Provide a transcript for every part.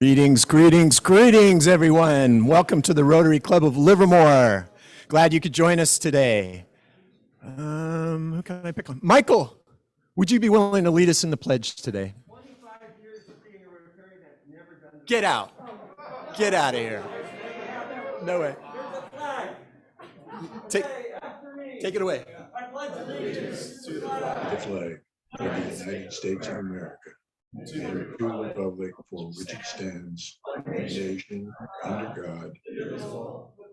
Greetings, greetings, greetings, everyone. Welcome to the Rotary Club of Livermore. Glad you could join us today. Who can I pick on? Michael, would you be willing to lead us in the pledge today? 25 years of being a Rotarian, I've never done this. Get out. Get out of here. No way. Take it away. I pledge allegiance to the flag The flag of the United States of America and to the republic for which it stands, one nation, under God.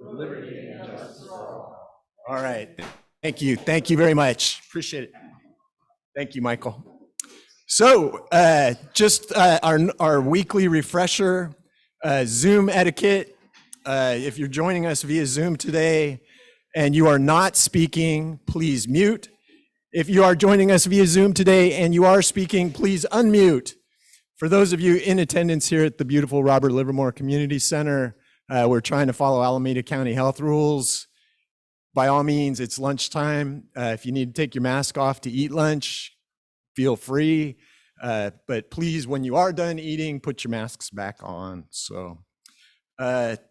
with liberty and justice for all. All right. Thank you. Thank you very much. Appreciate it. Thank you, Michael. So just our weekly refresher, Zoom etiquette. If you're joining us via Zoom today and you are not speaking, please mute. If you are joining us via Zoom today and you are speaking, please unmute. For those of you in attendance here at the beautiful Robert Livermore Community Center, we're trying to follow Alameda County health rules. By all means, it's lunchtime. If you need to take your mask off to eat lunch, feel free. But please, when you are done eating, put your masks back on. So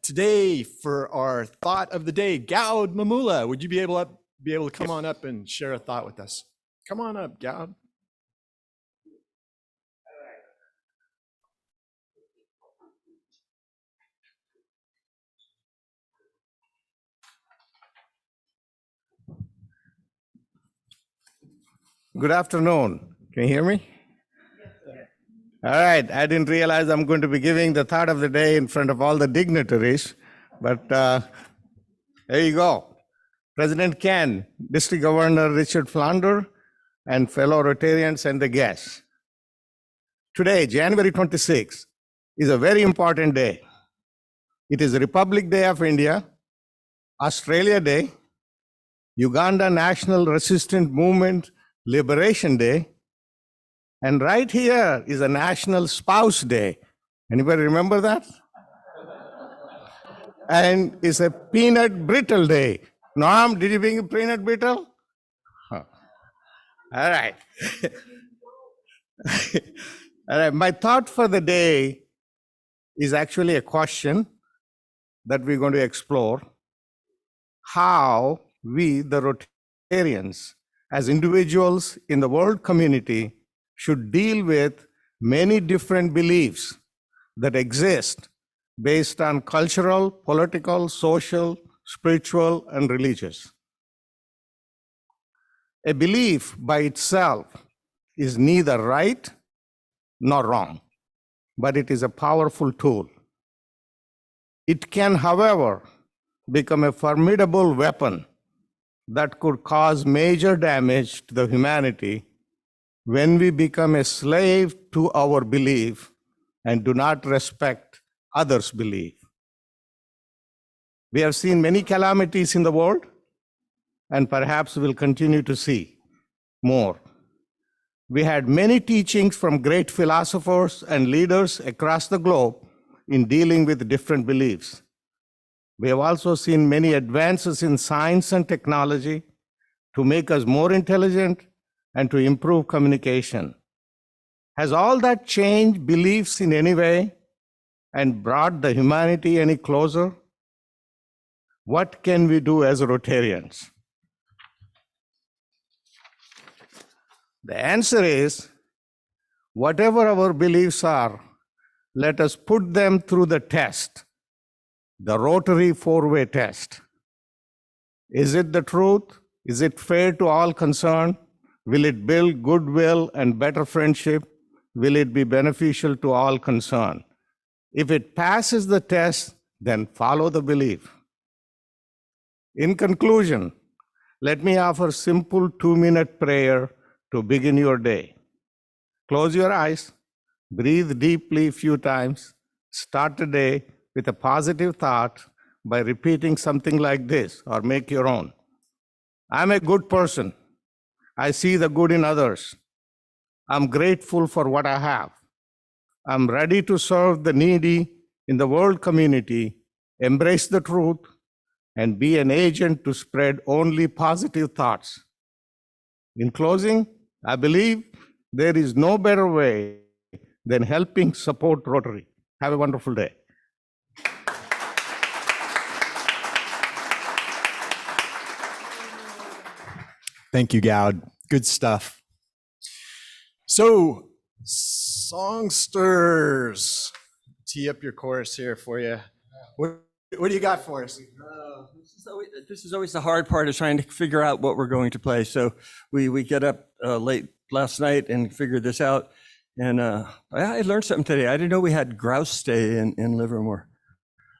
today, for our thought of the day, Gaud Mamula, would you be able to come on up and share a thought with us? Come on up, Gaud. Good afternoon. Can you hear me? All right. I didn't realize I'm going to be giving the thought of the day in front of all the dignitaries, but there you go. President Ken, District Governor Richard Flanders, and fellow Rotarians and the guests. Today, January 26th, is a very important day. It is Republic Day of India, Australia Day, Uganda National Resistance Movement Liberation Day, and right here is a National Spouse Day. Anybody remember that? And it's a Peanut Brittle Day. Norm, did you bring a peanut brittle? Huh. All right. All right. My thought for the day is actually a question that we're going to explore. How we, the Rotarians, as individuals in the world community, should deal with many different beliefs that exist based on cultural, political, social, spiritual, and religious. A belief by itself is neither right nor wrong, but it is a powerful tool. It can, however, become a formidable weapon that could cause major damage to the humanity when we become a slave to our belief and do not respect others' belief. We have seen many calamities in the world, and perhaps we'll continue to see more. We had many teachings from great philosophers and leaders across the globe in dealing with different beliefs. We have also seen many advances in science and technology to make us more intelligent and to improve communication. Has all that changed beliefs in any way and brought the humanity any closer? What can we do as Rotarians? The answer is, whatever our beliefs are, let us put them through the test. The Rotary four-way test. Is it the truth? Is it fair to all concerned? Will it build goodwill and better friendship? Will it be beneficial to all concerned? If it passes the test, then follow the belief. In conclusion, let me offer a simple 2-minute prayer to begin your day. Close your eyes, breathe deeply a few times, start the day with a positive thought by repeating something like this, or make your own. I'm a good person. I see the good in others. I'm grateful for what I have. I'm ready to serve the needy in the world community, embrace the truth, and be an agent to spread only positive thoughts. In closing, I believe there is no better way than helping support Rotary. Have a wonderful day. Thank you, Gowd. Good stuff. So, songsters, tee up your chorus here for you. What do you got for us? This is always the hard part, is trying to figure out what we're going to play. So we get up late last night and figured this out. And I learned something today. I didn't know we had grouse day in Livermore.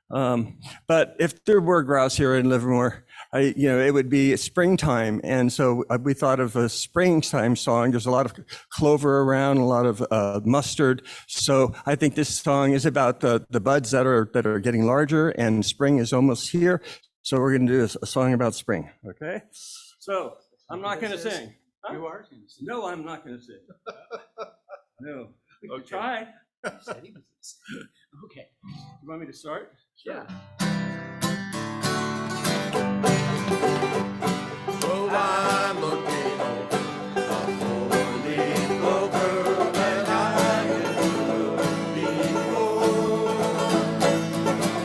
But if there were grouse here in Livermore, it would be springtime. And so we thought of a springtime song. There's a lot of clover around, a lot of mustard. So I think this song is about the buds that are getting larger, and spring is almost here. So we're going to do a song about spring. Okay. So I'm not going to sing. Huh? You are going to sing. No, I'm not going to sing. No. We can try. Okay. You want me to start? Yeah. Oh, I'm looking over a four-leaf clover that I have looked before.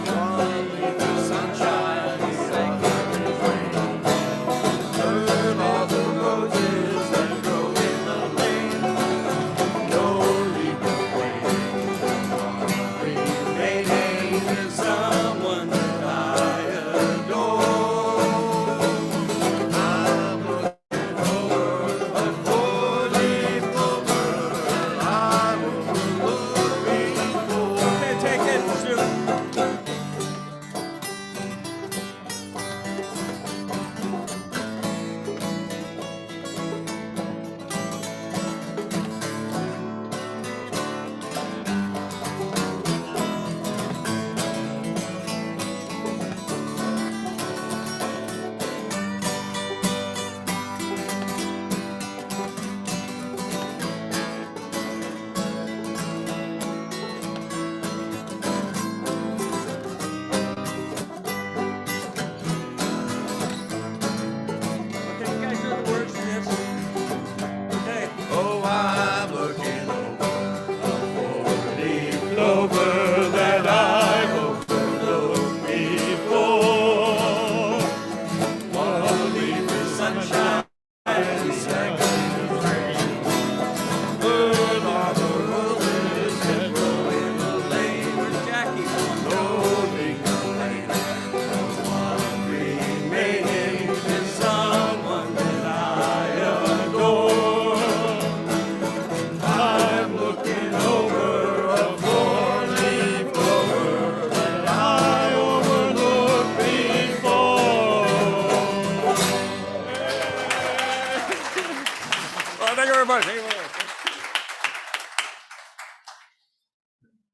One leaf of sunshine, the second is rain. Turn all the roses that grow in the lane. No leaf of rain, remaining is someone that I adore. I'm looking over a four-leaf clover that I was looking for. Okay, take it. Shoot. Okay, you guys know the words to this. Okay. Oh, I'm looking over a four-leaf clover that I overlooked before. One leaf is sunshine, the second is rain. Third are the roses that grow in the lane. Where's Jackie? No leaf of rain, one remaining is someone that I adore. I'm looking over a four-leaf clover that I overlooked before. Well, thank you very much. Thank you very much.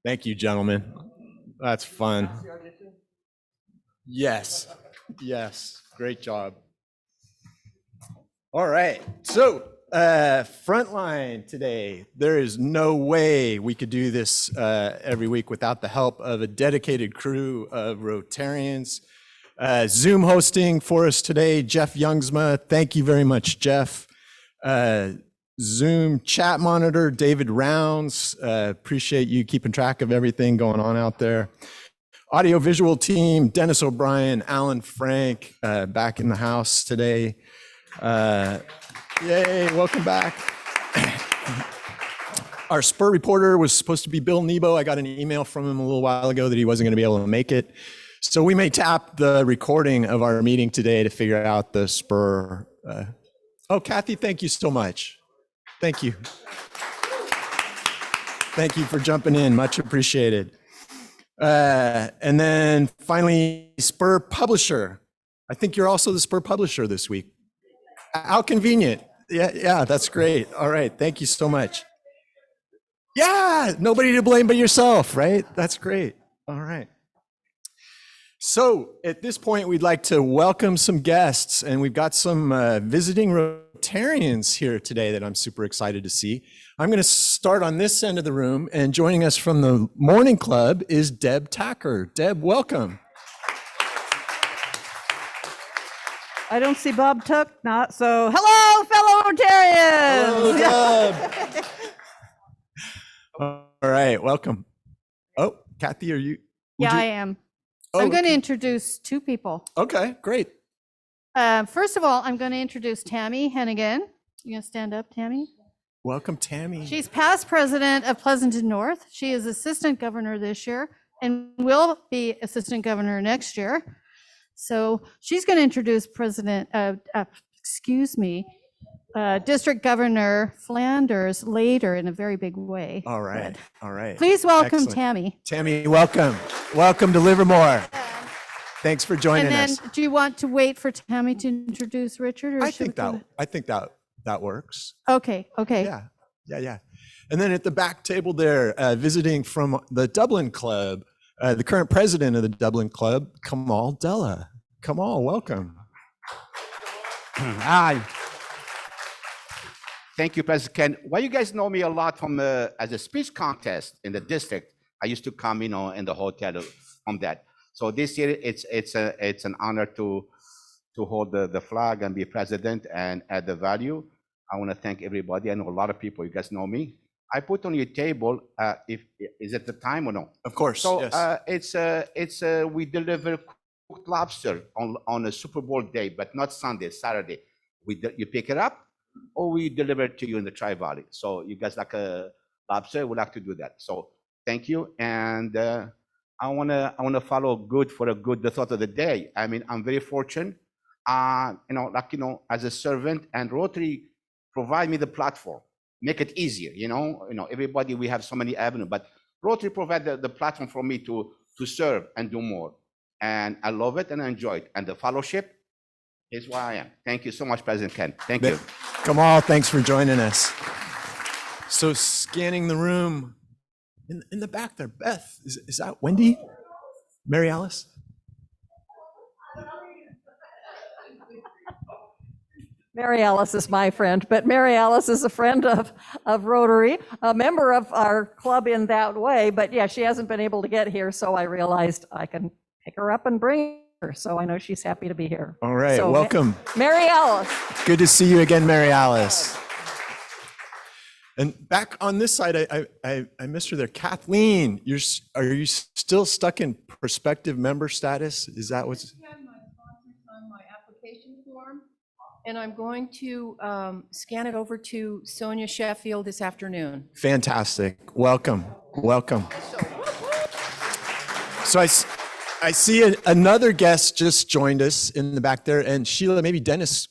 Thank you, gentlemen. That's fun. Yes. Yes. Great job. All right. So, Frontline today. There is no way we could do this every week without the help of a dedicated crew of Rotarians. Zoom hosting for us today, Jeff Youngsma. Thank you very much, Jeff. Zoom chat monitor, David Rounds. Appreciate you keeping track of everything going on out there. Audio visual team, Dennis O'Brien, Alan Frank, back in the house today. Yay, welcome back. Our Spur reporter was supposed to be Bill Nebo. I got an email from him a little while ago that he wasn't going to be able to make it. So we may tap the recording of our meeting today to figure out the Spur. Oh, Kathy, thank you so much. Thank you. Thank you for jumping in. Much appreciated. And then finally, Spur publisher. I think you're also the Spur publisher this week. How convenient. Yeah, that's great. All right. Thank you so much. Yeah, nobody to blame but yourself, right? That's great. All right. So at this point, we'd like to welcome some guests, and we've got some visiting Rotarians here today that I'm super excited to see. I'm going to start on this end of the room, and joining us from the Morning Club is Deb Tacker. Deb, welcome. I don't see Bob Tuck, not so. Hello, fellow Rotarians! Hello, Deb. All right, welcome. Oh, Kathy, are you? would Yeah, you- I am. Oh, I'm going to okay. introduce two people. Okay, great. First of all, I'm going to introduce Tammy Hennigan. You going to stand up, Tammy? Welcome, Tammy. She's past president of Pleasanton North. She is assistant governor this year and will be assistant governor next year. So she's going to introduce District Governor Flanders later in a very big way. All right, all right. Please welcome Excellent. Tammy. Tammy, welcome. Welcome to Livermore. Thanks for joining And then, us. do you want to wait for Tammy to introduce Richard? Or I should we think go that works. Okay, okay. Yeah. And then at the back table there, visiting from the Dublin Club, the current president of the Dublin Club, Kamal Della. Kamal, welcome. Hi. Thank you, President Ken. Well, you guys know me a lot from as a speech contest in the district. I used to come, in the hotel from that. So this year, it's an honor to hold the flag and be president and add the value. I want to thank everybody. I know a lot of people. You guys know me. I put on your table. Is it the time or no? Of course. So yes. we deliver cooked lobster on a Super Bowl day, but not Sunday, Saturday. You pick it up, or we deliver it to you in the Tri-Valley. So you guys like a lobster? We'd like to do that. So thank you, and I wanna follow good for a good the thought of the day. I mean, I'm very fortunate, as a servant, and Rotary provide me the platform, make it easier. Everybody, we have so many avenues, but Rotary provide the platform for me to serve and do more. And I love it and I enjoy it. And the fellowship is why I am. Thank you so much, President Ken. Thank you. Kamal, thanks for joining us. So scanning the room in the back there, Beth, is that Wendy? Mary Alice? Mary Alice is my friend, but Mary Alice is a friend of Rotary, a member of our club in that way. But yeah, she hasn't been able to get here, so I realized I can pick her up and bring her. So I know she's happy to be here. All right, So, welcome. Mary Alice. Good to see you again, Mary Alice. And back on this side, I missed her there. Kathleen, are you still stuck in prospective member status? Is that what's? I have my sponsors on my application form, and I'm going to scan it over to Sonia Sheffield this afternoon. Fantastic. Welcome. So I see another guest just joined us in the back there. And Sheila, maybe Dennis,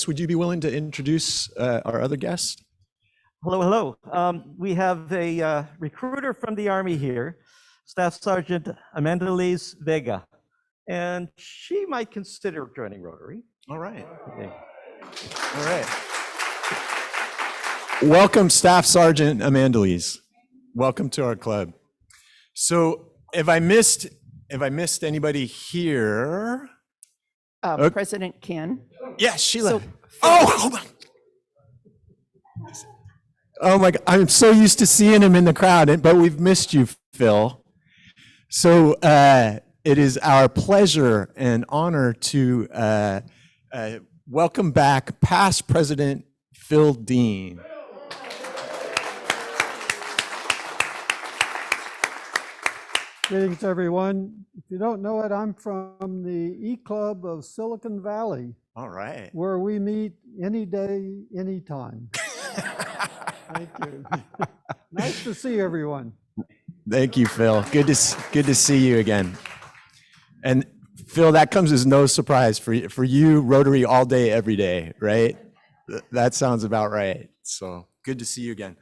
would you be willing to introduce our other guest? Hello. We have a recruiter from the Army here, Staff Sergeant Amanda-Lise Vega, and she might consider joining Rotary. All right. Okay. All right. Welcome, Staff Sergeant Amanda-Lise. Welcome to our club. So if I missed anybody here? Okay. President Ken. Yeah, Sheila. So- Hold on. Oh my God, I'm so used to seeing him in the crowd, but we've missed you, Phil. So it is our pleasure and honor to welcome back past President Phil Dean. Greetings, everyone. If you don't know it, I'm from the E-Club of Silicon Valley, All right. where we meet any day, anytime. Thank you. Nice to see everyone. Thank you, Phil. Good to see you again. And Phil, that comes as no surprise for you, Rotary all day, every day, right? That sounds about right. So good to see you again.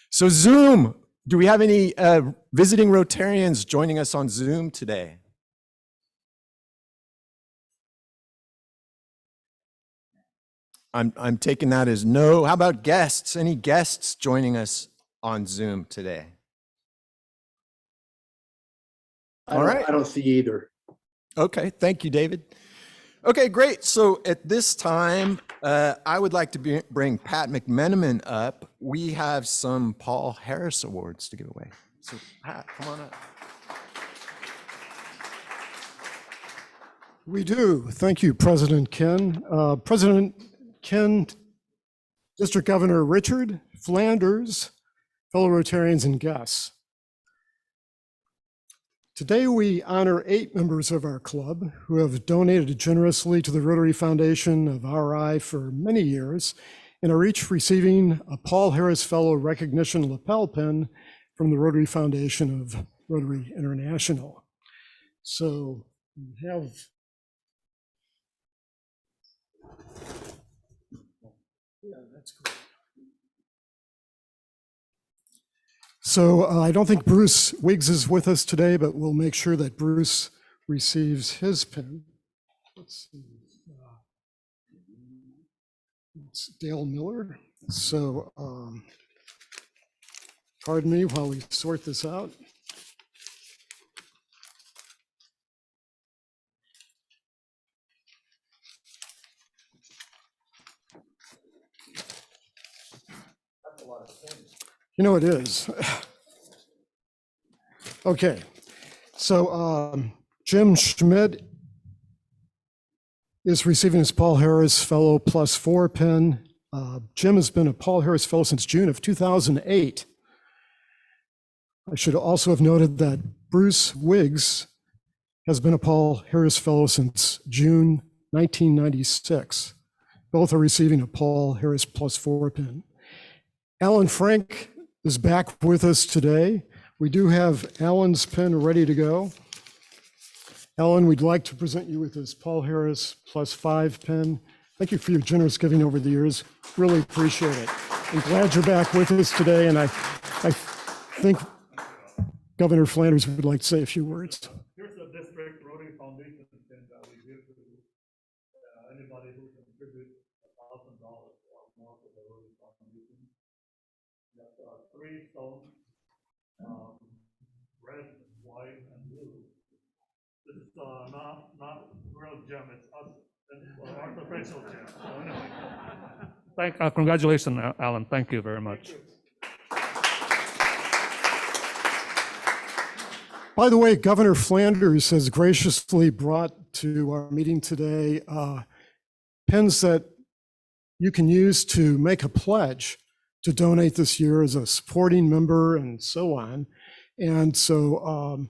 So Zoom, do we have any visiting Rotarians joining us on Zoom today? I'm taking that as no. How about guests? Any guests joining us on Zoom today? All right. I don't see either. Okay, thank you, David. Okay, great. So at this time, I would like to bring Pat McMenamin up. We have some Paul Harris Awards to give away. So Pat, come on up. We do. Thank you, President Ken. President Ken, District Governor Richard Flanders, fellow Rotarians and guests. Today, we honor 8 members of our club who have donated generously to the Rotary Foundation of RI for many years and are each receiving a Paul Harris Fellow Recognition lapel pin from the Rotary Foundation of Rotary International. So we have that's great. So I don't think Bruce Wiggs is with us today, but we'll make sure that Bruce receives his pin. Let's see. It's Dale Miller. So pardon me while we sort this out. You know, it is. Okay, so Jim Schmidt is receiving his Paul Harris Fellow +4 pin. Jim has been a Paul Harris Fellow since June of 2008. I should also have noted that Bruce Wiggs has been a Paul Harris Fellow since June 1996. Both are receiving a Paul Harris +4 pin. Alan Frank is back with us today. We do have Alan's pin ready to go. Alan, we'd like to present you with this Paul Harris +5 pin. Thank you for your generous giving over the years. Really appreciate it. I'm glad you're back with us today, and I think Governor Flanders would like to say a few words. Here's the district Rotary Foundation pin that we give to anybody who contributes $1,000 or more to the Rotary Foundation. That's 3 stones, red, white, and blue. This is not real gem, it's artificial gem. So anyway, congratulations, Alan. Thank you very much. By the way, Governor Flanders has graciously brought to our meeting today pins that you can use to make a pledge to donate this year as a supporting member and so on. And so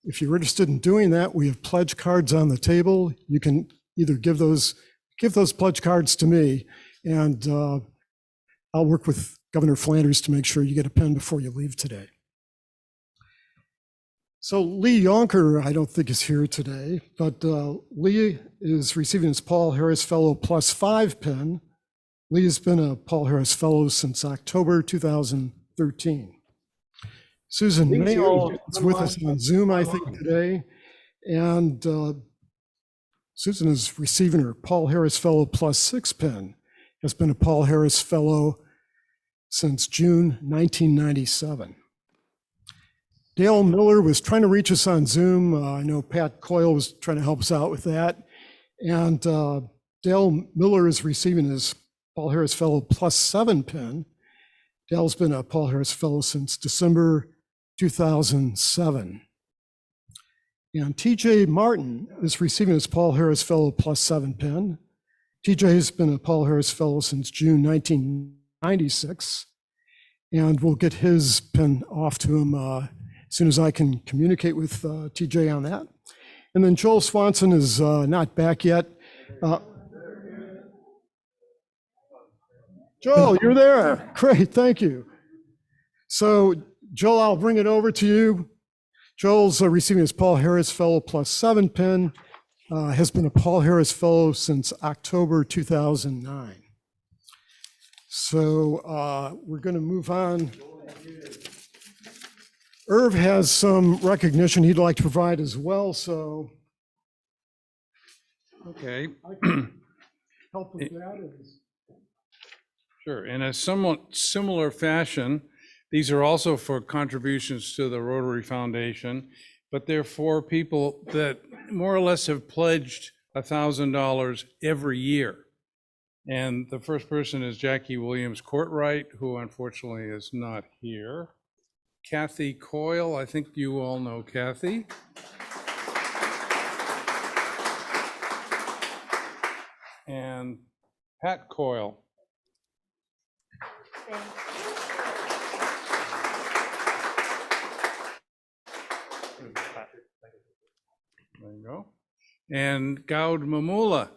if you're interested in doing that, we have pledge cards on the table. You can either give those pledge cards to me, and I'll work with Governor Flanders to make sure you get a pen before you leave today. So Lee Yonker, I don't think is here today, but Lee is receiving his Paul Harris Fellow +5 pin. Lee has been a Paul Harris Fellow since October 2013. Susan Mayall is with us on Zoom, I think, today. And Susan is receiving her Paul Harris Fellow +6 pin, has been a Paul Harris Fellow since June 1997. Dale Miller was trying to reach us on Zoom. I know Pat Coyle was trying to help us out with that. And Dale Miller is receiving his Paul Harris Fellow +7 pin. Dale's been a Paul Harris Fellow since December 2007. And TJ Martin is receiving his Paul Harris Fellow +7 pin. TJ has been a Paul Harris Fellow since June 1996. And we'll get his pin off to him as soon as I can communicate with TJ on that. And then Joel Swanson is not back yet. Joel, you're there. Great, thank you. So Joel, I'll bring it over to you. Joel's receiving his Paul Harris Fellow +7 pin, has been a Paul Harris Fellow since October 2009. So we're going to move on. Irv has some recognition he'd like to provide as well, so. Okay. I can help with that. Sure. In a somewhat similar fashion, these are also for contributions to the Rotary Foundation, but they're for people that more or less have pledged $1,000 every year. And the first person is Jackie Williams Courtwright, who unfortunately is not here. Kathy Coyle, I think you all know Kathy. And Pat Coyle. There you go. And Gaud Mamula.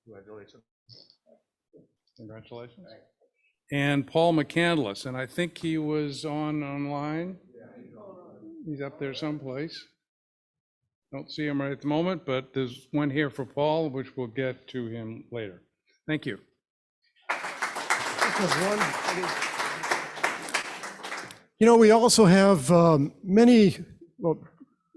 Congratulations. Congratulations. And Paul McCandless, and I think he was online. He's up there someplace. Don't see him right at the moment, but there's one here for Paul, which we'll get to him later. Thank you. You know, we also have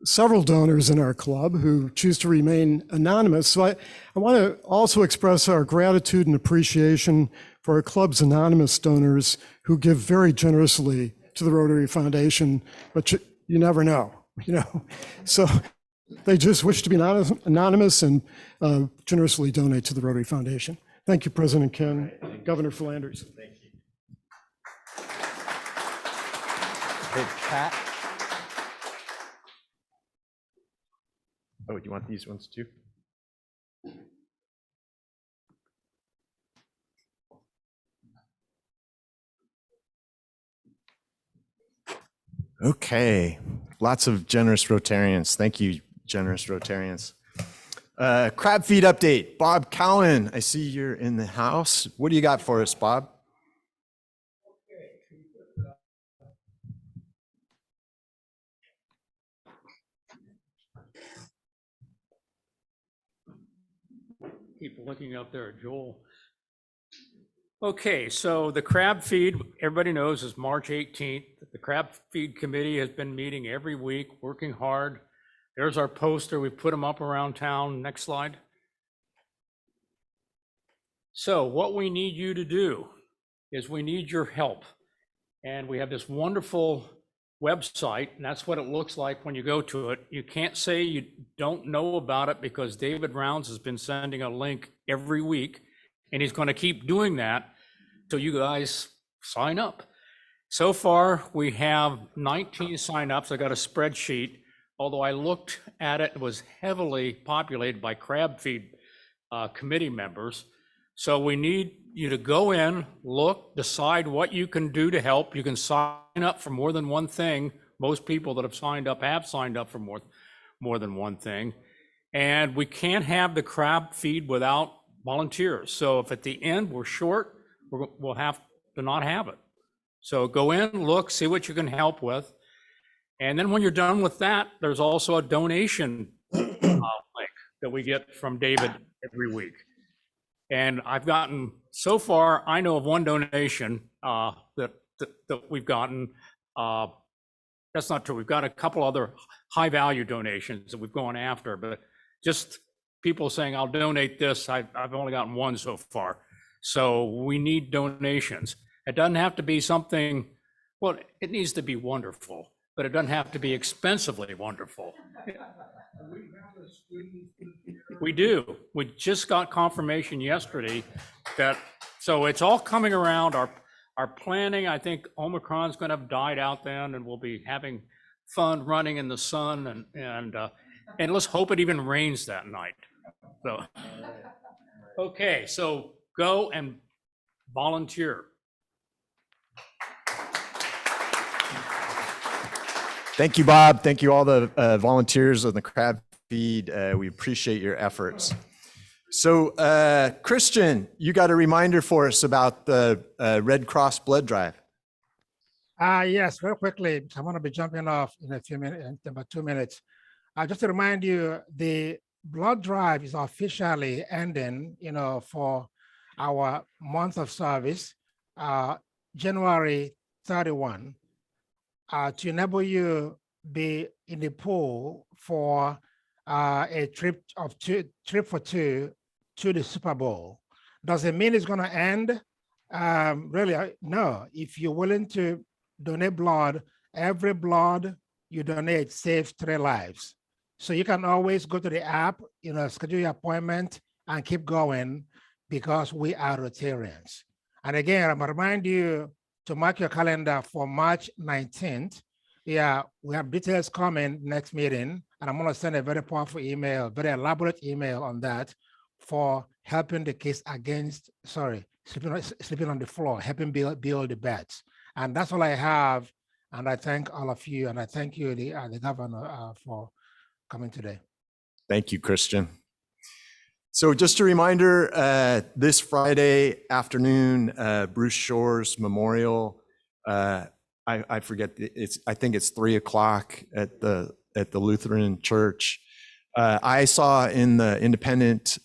several donors in our club who choose to remain anonymous. So I want to also express our gratitude and appreciation for our club's anonymous donors who give very generously to the Rotary Foundation, but you never know, you know. So they just wish to be anonymous and generously donate to the Rotary Foundation. Thank you, President Ken, Governor Flanders. Thank you. Hey, Pat. Oh, do you want these ones too? Okay, lots of generous Rotarians. Thank you, generous Rotarians. Crab feed update. Bob Cowan, I see you're in the house. What do you got for us, Bob? Keep looking up there, Joel. Okay, so the crab feed, everybody knows, is March 18th. The crab feed committee has been meeting every week, working hard. There's our poster. We put them up around town. Next slide. So what we need you to do is we need your help. And we have this wonderful website, and that's what it looks like when you go to it. You can't say you don't know about it because David Rounds has been sending a link every week, and he's going to keep doing that till you guys sign up. So far, we have 19 signups. I got a spreadsheet. Although I looked at it, it was heavily populated by crab feed committee members. So we need you to go in, look, decide what you can do to help. You can sign up for more than one thing. Most people that have signed up for more than one thing. And we can't have the crab feed without volunteers. So if at the end we're short, we'll have to not have it. So go in, look, see what you can help with. And then when you're done with that, there's also a donation link that we get from David every week. And I've gotten, so far, I know of one donation that we've gotten. That's not true. We've got a couple other high value donations that we've gone after, but just people saying, I'll donate this. I've only gotten one so far. So we need donations. It doesn't have to be something, well, it needs to be wonderful, but it doesn't have to be expensively wonderful. We do. We just got confirmation yesterday that, so it's all coming around. Our planning, I think Omicron's going to have died out then, and we'll be having fun running in the sun, and let's hope it even rains that night. So, okay, so go and volunteer. Thank you, Bob. Thank you, all the volunteers on the crab feed. We appreciate your efforts. So, Christian, you got a reminder for us about the Red Cross blood drive. Yes, very quickly. I'm going to be jumping off in a few minutes, in about 2 minutes. Just to remind you, the blood drive is officially ending, for our month of service, January 31. To enable you be in the pool for a trip for two to the Super Bowl. Does it mean it's going to end? Really, no. If you're willing to donate blood, every blood you donate saves 3 lives. So you can always go to the app, schedule your appointment and keep going because we are Rotarians. And again, I'm going to remind you to mark your calendar for March 19th. Yeah, we have details coming next meeting, and I'm gonna send a very powerful email, very elaborate email on that for helping the case against, sleeping on the floor, helping build the beds. And that's all I have. And I thank all of you, and I thank you, the governor, for coming today. Thank you, Christian. So just a reminder, this Friday afternoon, Bruce Shore's memorial, I forget, I think it's 3:00 at the Lutheran Church. I saw in the Independent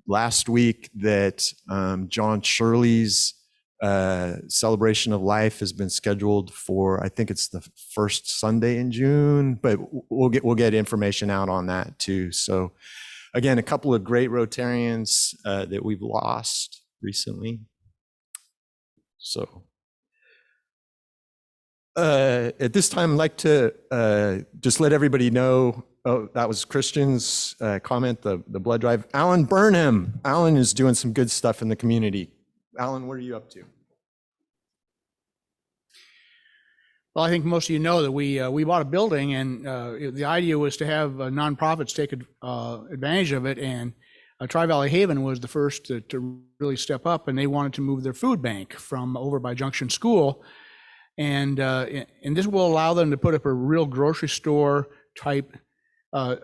last week that John Shirley's celebration of life has been scheduled for, I think it's the first Sunday in June, but we'll get information out on that too. So again, a couple of great Rotarians that we've lost recently. So at this time, I'd like to just let everybody know, oh, that was Christian's comment, the blood drive. Alan Burnham. Alan is doing some good stuff in the community. Alan, what are you up to? Well, I think most of you know that we bought a building, and the idea was to have nonprofits take advantage of it. And Tri-Valley Haven was the first to really step up, and they wanted to move their food bank from over by Junction School. And this will allow them to put up a real grocery store type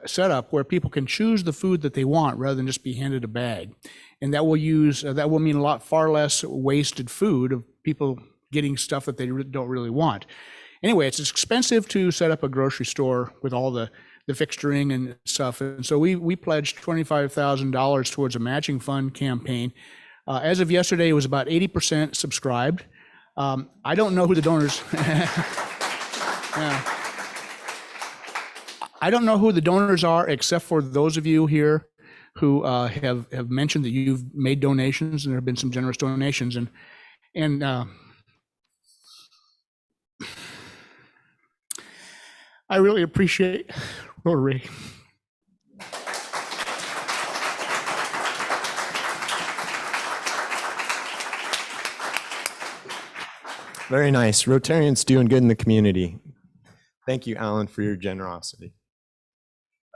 setup where people can choose the food that they want rather than just be handed a bag. And that will mean far less wasted food of people getting stuff that they don't really want. Anyway, it's expensive to set up a grocery store with all the fixturing and stuff. And so we pledged $25,000 towards a matching fund campaign. As of yesterday, it was about 80% subscribed. I don't know who the donors. Yeah. I don't know who the donors are, except for those of you here who have mentioned that you've made donations, and there have been some generous donations, and I really appreciate Rotary. Very nice. Rotarians doing good in the community. Thank you, Alan, for your generosity.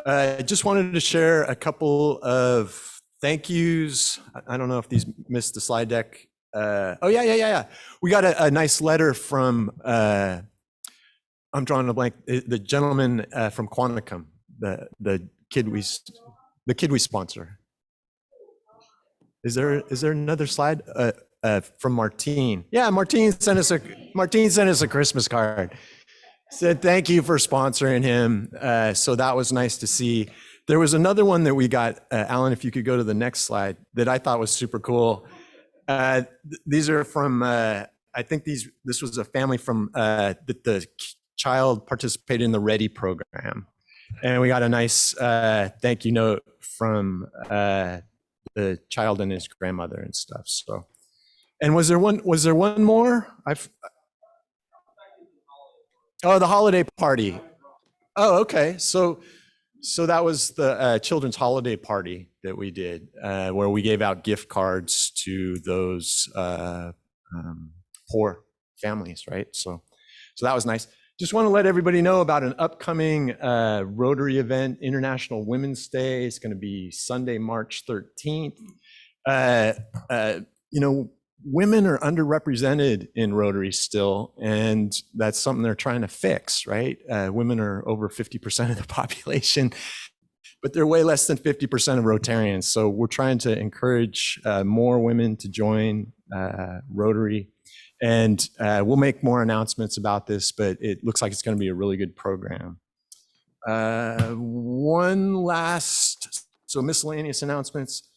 I just wanted to share a couple of thank yous. I don't know if these missed the slide deck. Oh, yeah. We got a nice letter from, I'm drawing a blank, the gentleman from Quanticum, the kid we sponsor. Is there another slide? From Martine. Yeah, Martine sent us a Christmas card. Said thank you for sponsoring him. So that was nice to see. There was another one that we got, Alan, if you could go to the next slide, that I thought was super cool. These are from, I think this was a family from the child participated in the READY program. And we got a nice thank you note from the child and his grandmother and stuff. So. And was there one more? Oh, the holiday party. Oh, okay. So that was the children's holiday party that we did, where we gave out gift cards to those poor families, right? So that was nice. Just want to let everybody know about an upcoming Rotary event, International Women's Day. It's going to be Sunday, March 13th. Women are underrepresented in Rotary still, and that's something they're trying to fix, right? Women are over 50% of the population, but they're way less than 50% of Rotarians. So we're trying to encourage more women to join Rotary, and we'll make more announcements about this, but it looks like it's going to be a really good program. One last, miscellaneous announcements.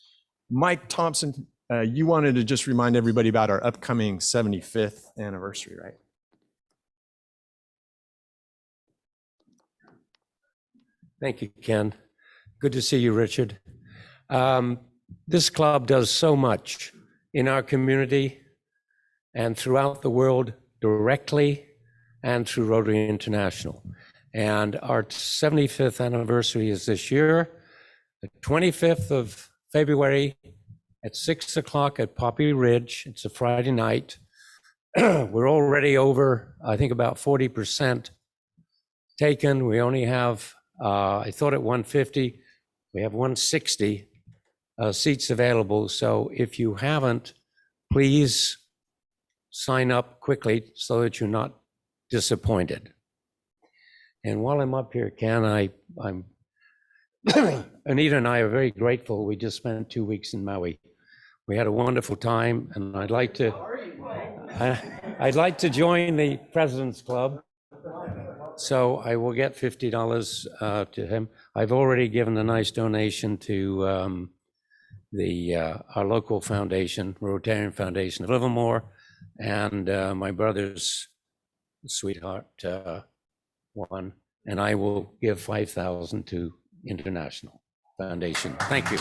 Mike Thompson, you wanted to just remind everybody about our upcoming 75th anniversary, right? Thank you, Ken. Good to see you, Richard. This club does so much in our community and throughout the world directly and through Rotary International. And our 75th anniversary is this year, the 25th of February, at 6 o'clock at Poppy Ridge. It's a Friday night. we're already over, I think about 40% taken. We only have, I thought at 150, we have 160 seats available. So if you haven't, please sign up quickly so that you're not disappointed. And while I'm up here, Ken, I'm Anita and I are very grateful. We just spent 2 weeks in Maui. We had a wonderful time, and I'd like to join the President's Club. So I will get $50 to him. I've already given a nice donation to our local foundation, Rotarian Foundation of Livermore, and my brother's sweetheart one, and I will give 5,000 to International Foundation. Thank you.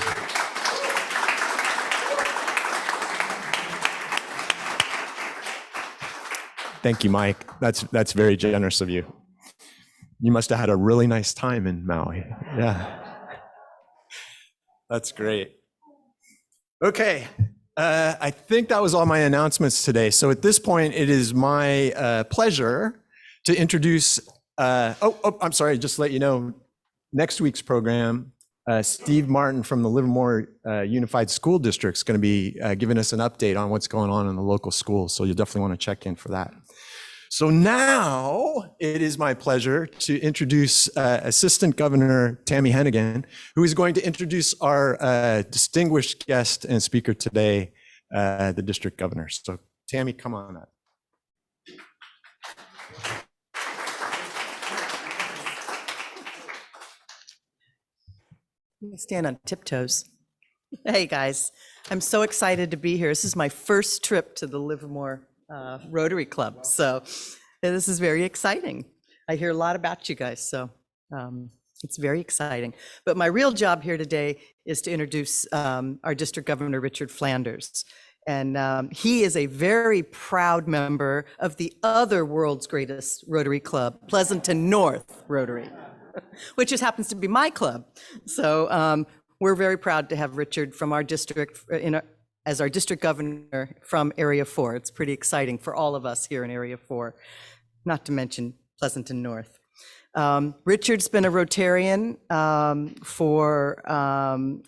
Thank you, Mike. That's very generous of you. You must have had a really nice time in Maui. Yeah. That's great. Okay. I think that was all my announcements today. So at this point, it is my pleasure to introduce, I'm sorry, just to let you know, next week's program, Steve Martin from the Livermore Unified School District is going to be giving us an update on what's going on in the local schools. So you'll definitely want to check in for that. So now it is my pleasure to introduce Assistant Governor Tammy Hennigan, who is going to introduce our distinguished guest and speaker today, the district governor. So Tammy, come on up. Let me stand on tiptoes. Hey guys, I'm so excited to be here. This is my first trip to the Livermore Rotary Club, so this is very exciting. I hear a lot about you guys, so it's very exciting. But my real job here today is to introduce our district governor, Richard Flanders. And he is a very proud member of the other world's greatest Rotary Club, Pleasanton North Rotary, which just happens to be my club. So we're very proud to have Richard from our district as our district governor from Area 4. It's pretty exciting for all of us here in Area 4, not to mention Pleasanton North. Richard's been a Rotarian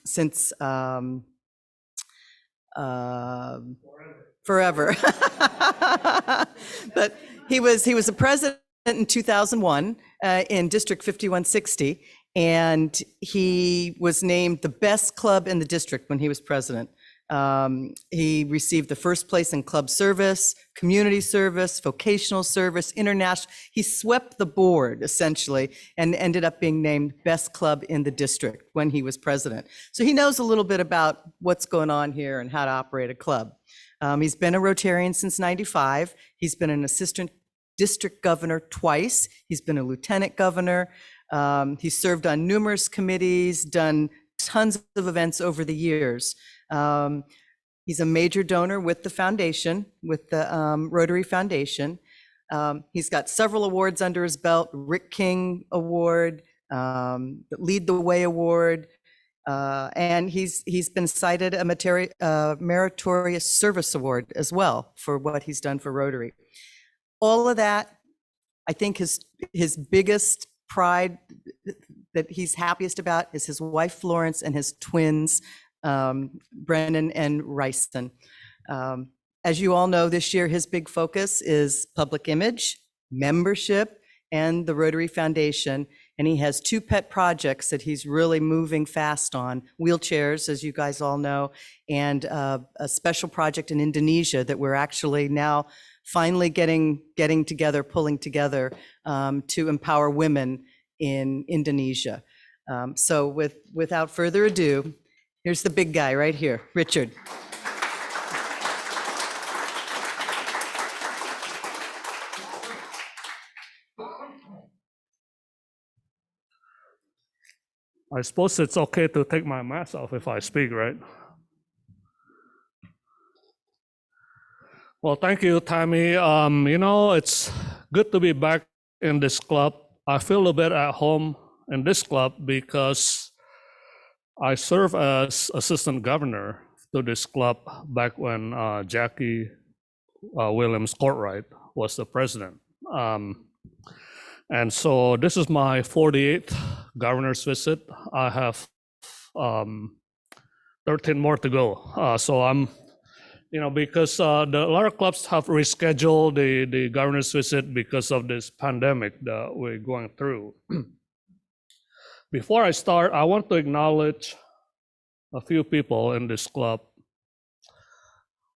since forever. But he was a president in 2001 in District 5160, and he was named the best club in the district when he was president. He received the first place in club service, community service, vocational service, international. He swept the board essentially and ended up being named best club in the district when he was president. So he knows a little bit about what's going on here and how to operate a club. He's been a Rotarian since '95. He's been an assistant district governor twice. He's been a lieutenant governor. He's served on numerous committees, done tons of events over the years. He's a major donor with the foundation, with the Rotary Foundation. He's got several awards under his belt: Rick King Award, the Lead the Way Award, and he's been cited a Meritorious Service Award as well for what he's done for Rotary. All of that, I think his biggest pride that he's happiest about is his wife Florence and his twins, Brennan and Ryston. As you all know, this year his big focus is public image, membership, and the Rotary Foundation. And he has two pet projects that he's really moving fast on: wheelchairs, as you guys all know, and a special project in Indonesia that we're actually now finally getting together, pulling together to empower women in Indonesia. So without further ado, here's the big guy right here, Richard. I suppose it's okay to take my mask off if I speak, right? Well, thank you, Tammy. It's good to be back in this club. I feel a bit at home in this club because I served as assistant governor to this club back when Jackie Williams Courtright was the president. And so this is my 48th governor's visit. I have 13 more to go. So I'm, because a lot of clubs have rescheduled the governor's visit because of this pandemic that we're going through. Before I start, I want to acknowledge a few people in this club.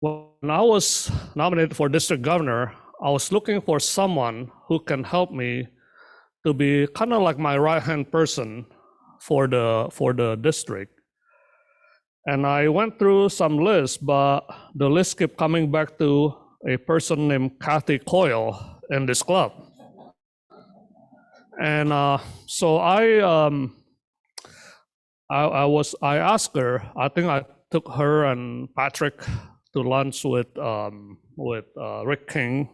When I was nominated for district governor, I was looking for someone who can help me to be kind of like my right-hand person for the district. And I went through some lists, but the list kept coming back to a person named Kathy Coyle in this club. And so I asked her. I think I took her and Patrick to lunch with Rick King,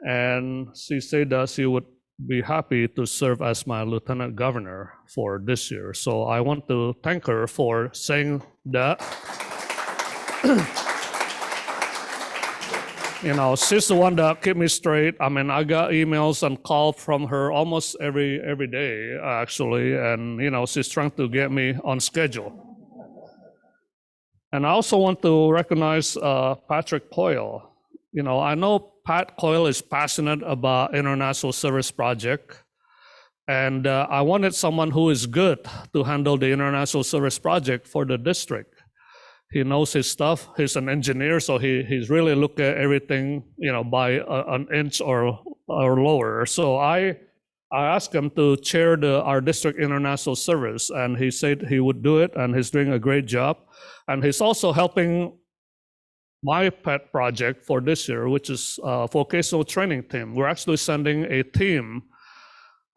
and she said that she would be happy to serve as my lieutenant governor for this year. So I want to thank her for saying that. She's the one that kept me straight. I mean, I got emails and calls from her almost every day, actually. And, she's trying to get me on schedule. And I also want to recognize Patrick Coyle. I know Pat Coyle is passionate about international service project. And I wanted someone who is good to handle the international service project for the district. He knows his stuff. He's an engineer, so he's really look at everything, by an inch or lower. So I asked him to chair our district international service, and he said he would do it, and he's doing a great job. And he's also helping my pet project for this year, which is a vocational training team. We're actually sending a team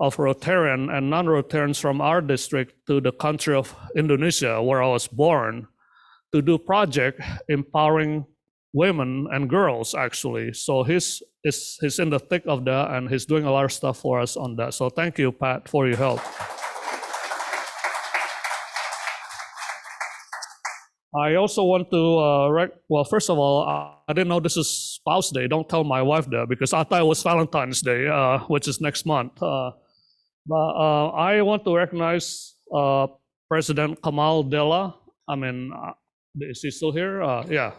of Rotarian and non-Rotarians from our district to the country of Indonesia, where I was born, to do project empowering women and girls, actually. So he's in the thick of that, and he's doing a lot of stuff for us on that. So thank you, Pat, for your help. I also want to, well, first of all, I didn't know this is Spouse Day. Don't tell my wife that, because I thought it was Valentine's Day, which is next month. But I want to recognize President Kamal Della. I mean, is he still here? Yeah.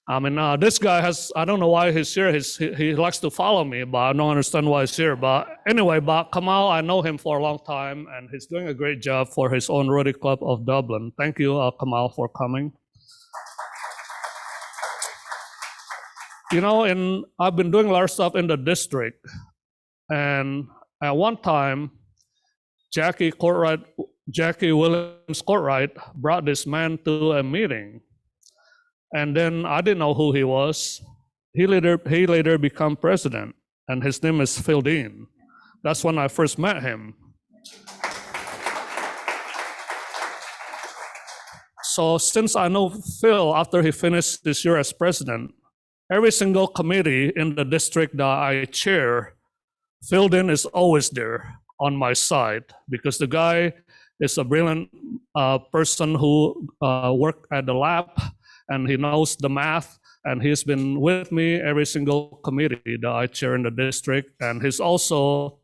I mean, this guy I don't know why he's here. He likes to follow me, but I don't understand why he's here. But anyway, Kamal, I know him for a long time, and he's doing a great job for his own Rotary Club of Dublin. Thank you, Kamal, for coming. I've been doing a lot of stuff in the district. And at one time, Jackie Williams Courtright brought this man to a meeting. And then I didn't know who he was. He later became president, and his name is Phil Dean. That's when I first met him. So since I know Phil, after he finished this year as president, every single committee in the district that I chair, Phil Dean is always there on my side, because the guy is a brilliant person who worked at the lab, and he knows the math, and he's been with me every single committee that I chair in the district, and he's also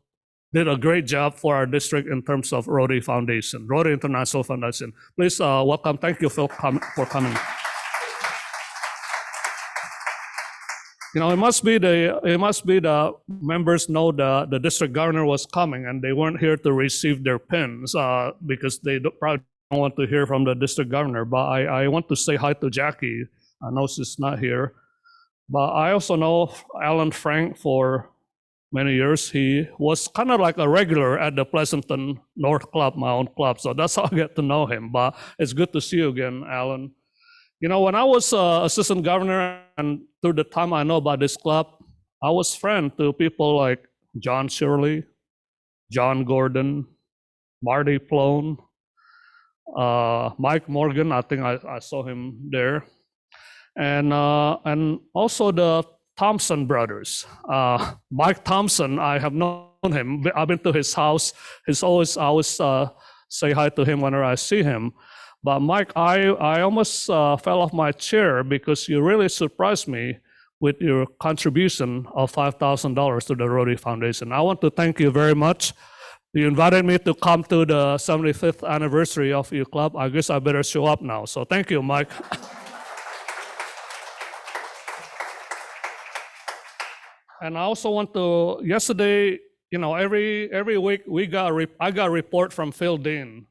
did a great job for our district in terms of Rotary Foundation, Rotary International Foundation. Please welcome, thank you, Phil, for coming. It must be the members know the district governor was coming, and they weren't here to receive their pins because they probably don't want to hear from the district governor. But I want to say hi to Jackie. I know she's not here. But I also know Alan Frank for many years. He was kind of like a regular at the Pleasanton North Club, my own club. So that's how I get to know him. But it's good to see you again, Alan. When I was assistant governor, and through the time I know about this club, I was friend to people like John Shirley, John Gordon, Marty Plone, Mike Morgan. I think I saw him there, and also the Thompson brothers. Mike Thompson, I have known him. I've been to his house. I always say hi to him whenever I see him. But Mike, I almost fell off my chair because you really surprised me with your contribution of $5,000 to the Rotary Foundation. I want to thank you very much. You invited me to come to the 75th anniversary of your club. I guess I better show up now. So thank you, Mike. And I also want to, yesterday, every week I got a report from Phil Dean.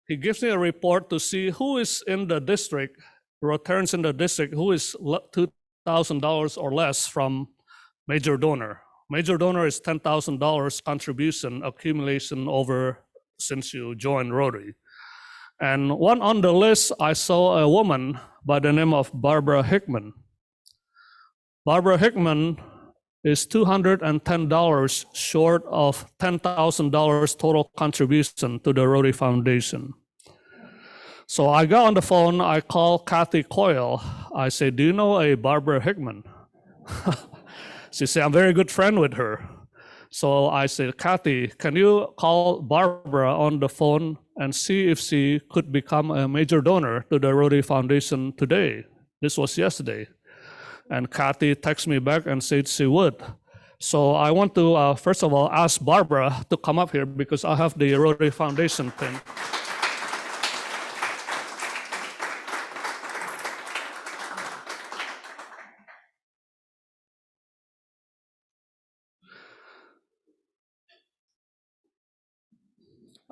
He gives me a report to see who is in the district, Rotarians in the district, who is $2,000 or less from major donor. Major donor is $10,000 contribution accumulation over since you joined Rotary. And one on the list, I saw a woman by the name of Barbara Hickman. Barbara Hickman is $210 short of $10,000 total contribution to the Rotary Foundation. So I got on the phone, I called Kathy Coyle. I said, do you know a Barbara Hickman? She said, I'm a very good friend with her. So I said, Kathy, can you call Barbara on the phone and see if she could become a major donor to the Rotary Foundation today? This was yesterday. And Kathy texted me back and said she would. So I want to, first of all, ask Barbara to come up here because I have the Rotary Foundation pin.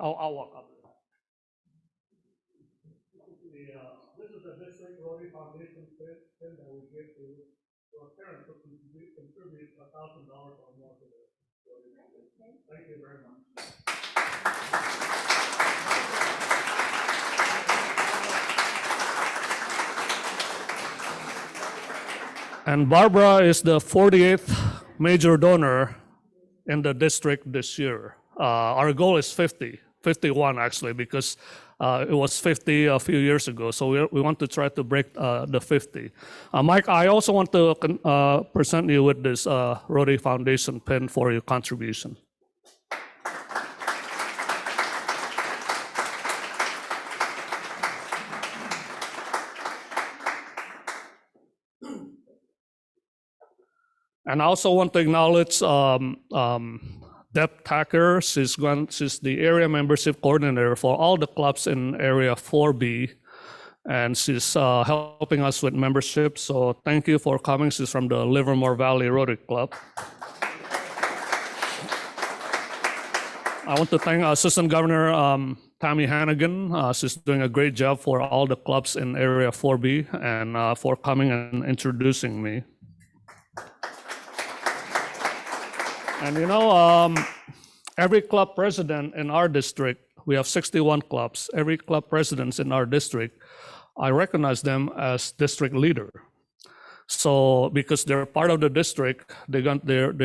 I'll walk up. This is the district Rotary Foundation pin that we give to your parents who contribute $1,000 or more to the Rotary Foundation. Thank you very much. And Barbara is the 48th major donor in the district this year. Our goal is 51 actually, because it was 50 a few years ago. So we want to try to break the 50. Mike, I also want to present you with this Rotary Foundation pin for your contribution. And I also want to acknowledge Deb Tacker. She's the area membership coordinator for all the clubs in Area 4B, and she's helping us with membership. So thank you for coming. She's from the Livermore Valley Rotary Club. I want to thank Assistant Governor Tammy Hannigan. She's doing a great job for all the clubs in Area 4B and for coming and introducing me. And every club president in our district, we have 61 clubs. Every club president in our district, I recognize them as district leader. So because they're part of the district, they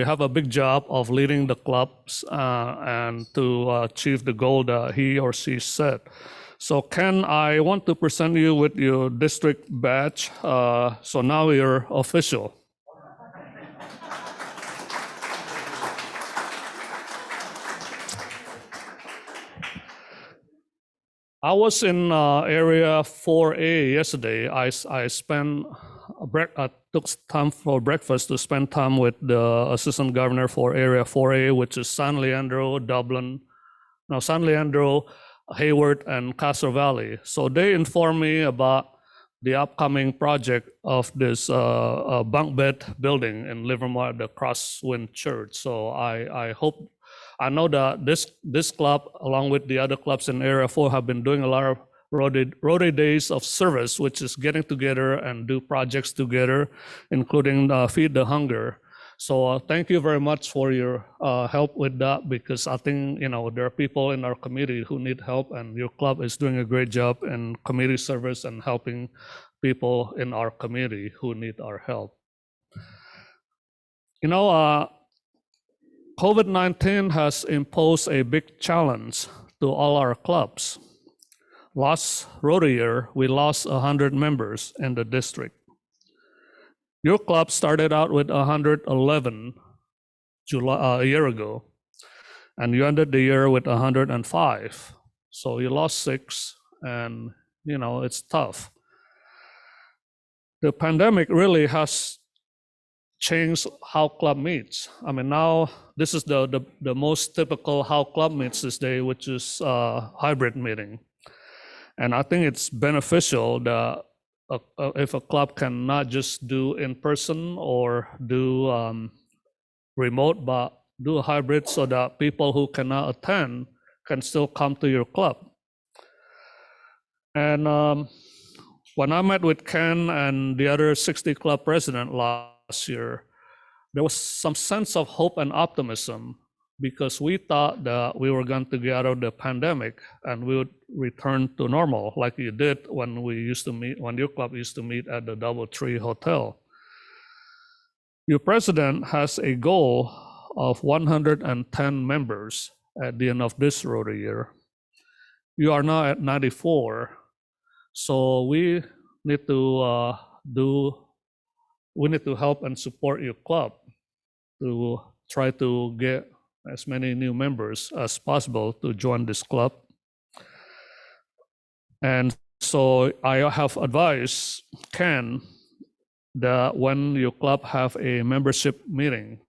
have a big job of leading the clubs and to achieve the goal that he or she set. So Ken, I want to present you with your district badge. So now you're official. I was in area 4A yesterday. I took time for breakfast to spend time with the assistant governor for area 4A, which is San Leandro, Hayward, and Castro Valley. So they informed me about the upcoming project of this bunk bed building in Livermore, the Crosswind Church. So I know that this club, along with the other clubs in Area 4, have been doing a lot of Rotary Days of Service, which is getting together and do projects together, including Feed the Hunger. So thank you very much for your help with that, because I think there are people in our community who need help, and your club is doing a great job in community service and helping people in our community who need our help. COVID-19 has imposed a big challenge to all our clubs. Last Rotary year, we lost 100 members in the district. Your club started out with 111 a year ago, and you ended the year with 105. So you lost 6, and it's tough. The pandemic really has change how club meets. I mean, now this is the most typical how club meets this day, which is hybrid meeting. And I think it's beneficial that if a club can not just do in person or do remote, but do a hybrid so that people who cannot attend can still come to your club. And when I met with Ken and the other 60 club president last year, there was some sense of hope and optimism because we thought that we were going to get out of the pandemic and we would return to normal like you did when we used to meet, when your club used to meet at the DoubleTree Hotel. Your president has a goal of 110 members at the end of this Rotary year. You are now at 94, so we need to help and support your club to try to get as many new members as possible to join this club. And so I have advised Ken that when your club have a membership meeting,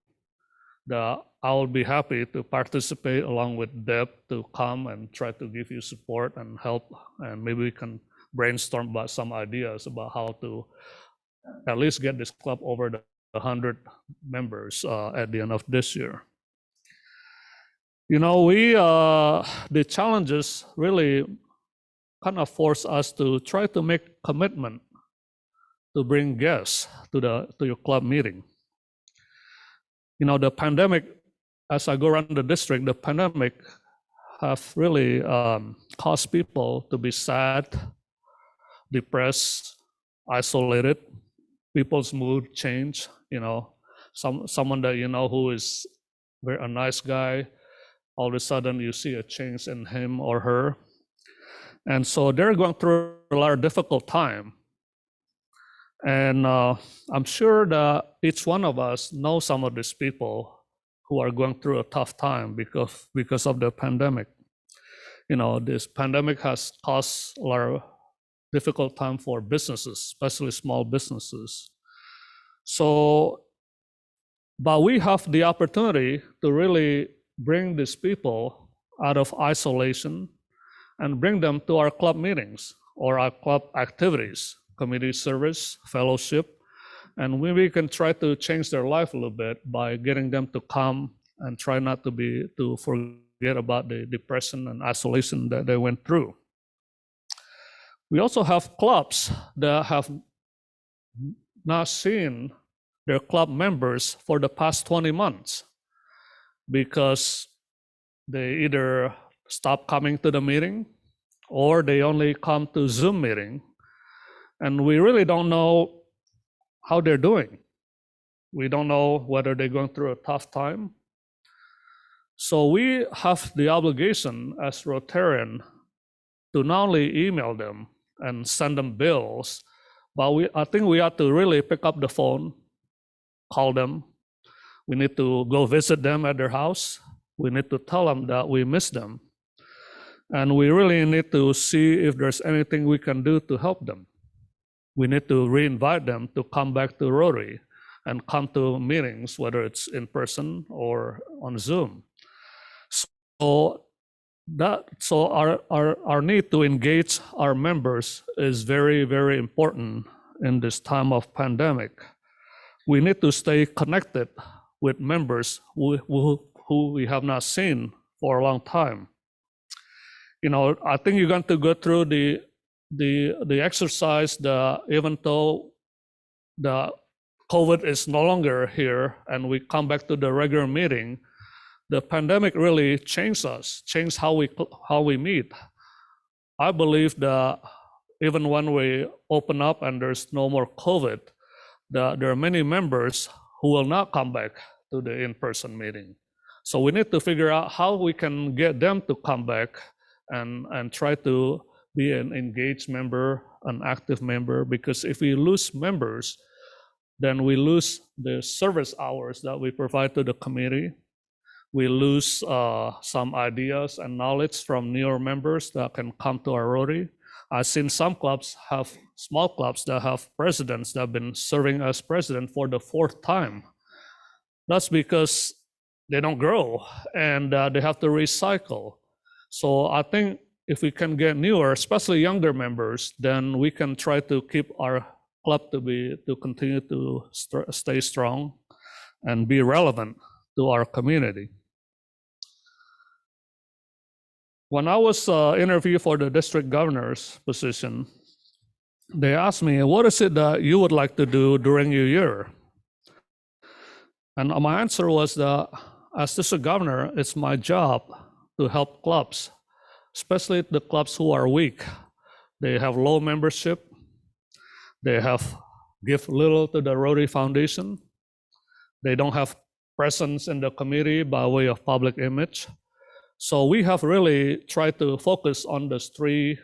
that I will be happy to participate along with Deb to come and try to give you support and help, and maybe we can brainstorm about some ideas about how to at least get this club over the 100 members at the end of this year. You know, the challenges really kind of force us to try to make commitment to bring guests to your club meeting. You know, the pandemic, as I go around the district, the pandemic have really caused people to be sad, depressed, isolated. People's mood change. You know, someone that you know who is a nice guy, all of a sudden you see a change in him or her. And so they're going through a lot of difficult time. And I'm sure that each one of us knows some of these people who are going through a tough time because of the pandemic. You know, this pandemic has caused a lot of difficult time for businesses, especially small businesses. So, but we have the opportunity to really bring these people out of isolation and bring them to our club meetings or our club activities, community service, fellowship, and we can try to change their life a little bit by getting them to come and try not to forget about the depression and isolation that they went through. We also have clubs that have not seen their club members for the past 20 months because they either stop coming to the meeting or they only come to Zoom meeting. And we really don't know how they're doing. We don't know whether they're going through a tough time. So we have the obligation as Rotarian to not only email them and send them bills, but I think we have to really pick up the phone, call them. We need to go visit them at their house. We need to tell them that we miss them. And we really need to see if there's anything we can do to help them. We need to re-invite them to come back to Rotary and come to meetings, whether it's in person or on Zoom. So our need to engage our members is very, very important in this time of pandemic. We need to stay connected with members who we have not seen for a long time. You know, I think you're going to go through the exercise that even though the COVID is no longer here and we come back to the regular meeting, the pandemic really changed us, changed how we meet. I believe that even when we open up and there's no more COVID, that there are many members who will not come back to the in-person meeting. So we need to figure out how we can get them to come back and try to be an engaged member, an active member, because if we lose members, then we lose the service hours that we provide to the community. We lose some ideas and knowledge from newer members that can come to our Rotary. I've seen some clubs have, small clubs that have presidents that have been serving as president for the 4th time. That's because they don't grow and they have to recycle. So I think if we can get newer, especially younger members, then we can try to keep our club to continue to stay strong and be relevant to our community. When I was interviewed for the district governor's position, they asked me, what is it that you would like to do during your year? And my answer was that as district governor, it's my job to help clubs, especially the clubs who are weak. They have low membership. They give little to the Rotary Foundation. They don't have presence in the community by way of public image. So we have really tried to focus on those three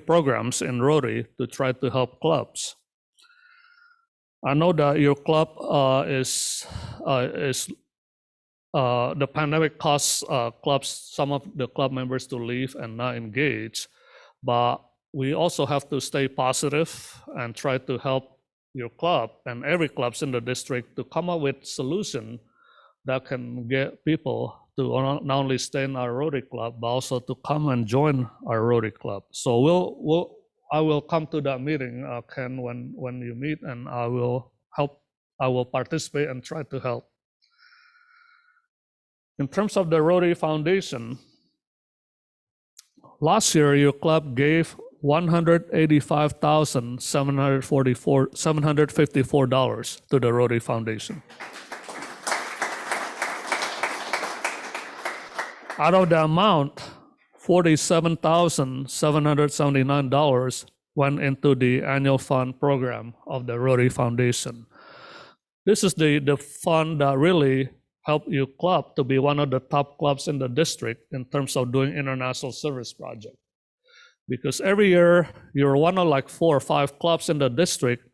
programs in Rotary to try to help clubs. I know that your club the pandemic caused some of the club members to leave and not engage, but we also have to stay positive and try to help your club and every clubs in the district to come up with solution that can get people to not only stay in our Rotary Club, but also to come and join our Rotary Club. So I will come to that meeting, Ken, when you meet, and I will participate and try to help. In terms of the Rotary Foundation, last year your club gave $185,754 to the Rotary Foundation. Out of the amount, $47,779 went into the annual fund program of the Rotary Foundation. This is the fund that really helped your club to be one of the top clubs in the district in terms of doing international service project. Because every year, you're one of like 4 or 5 clubs in the district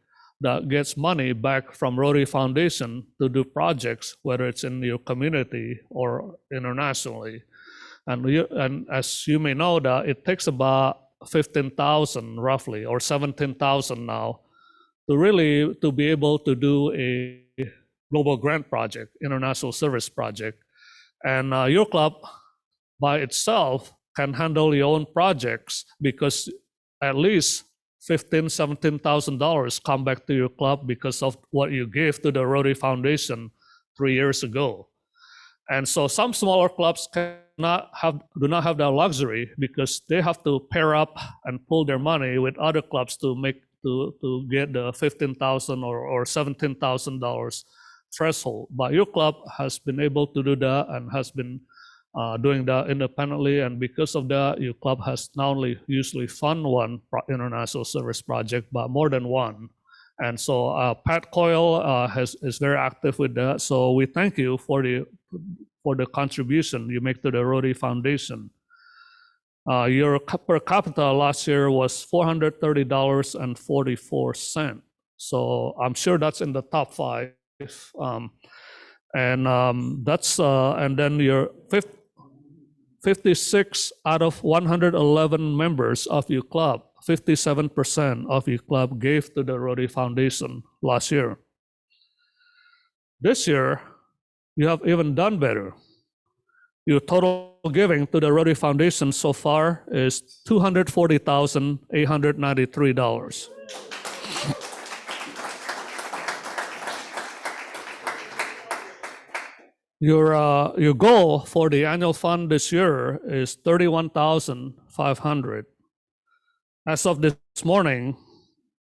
that gets money back from Rotary Foundation to do projects, whether it's in your community or internationally. And as you may know, that it takes about 15,000 roughly, or 17,000 now, to be able to do a global grant project, international service project. And your club by itself can handle your own projects because at least $15,000, $17,000 come back to your club because of what you gave to the Rotary Foundation 3 years ago. And so some smaller clubs do not have that luxury because they have to pair up and pool their money with other clubs to get the $15,000 or $17,000 threshold. But your club has been able to do that and has been doing that independently. And because of that, your club has not only usually fund one international service project, but more than one. And so Pat Coyle is very active with that. So we thank you for the contribution you make to the Rotary Foundation. Your per capita last year was $430.44. So I'm sure that's in the top 5. And then your 56 out of 111 members of your club, 57% of your club gave to the Rotary Foundation last year. This year, you have even done better. Your total giving to the Rotary Foundation so far is $240,893. Your goal for the annual fund this year is $31,500. As of this morning,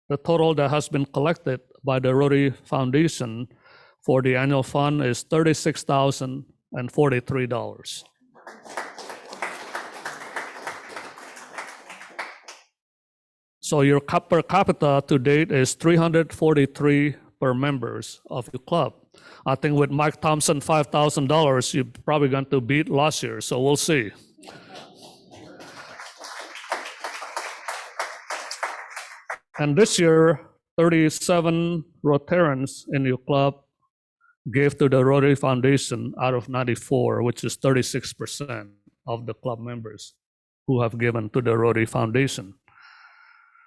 the total that has been collected by the Rotary Foundation for the annual fund is $36,043. So your per capita to date is $343 per members of your club. I think with Mike Thompson, $5,000, you're probably going to beat last year, so we'll see. And this year, 37 Rotarians in your club gave to the Rotary Foundation out of 94, which is 36% of the club members. who have given to the Rotary Foundation.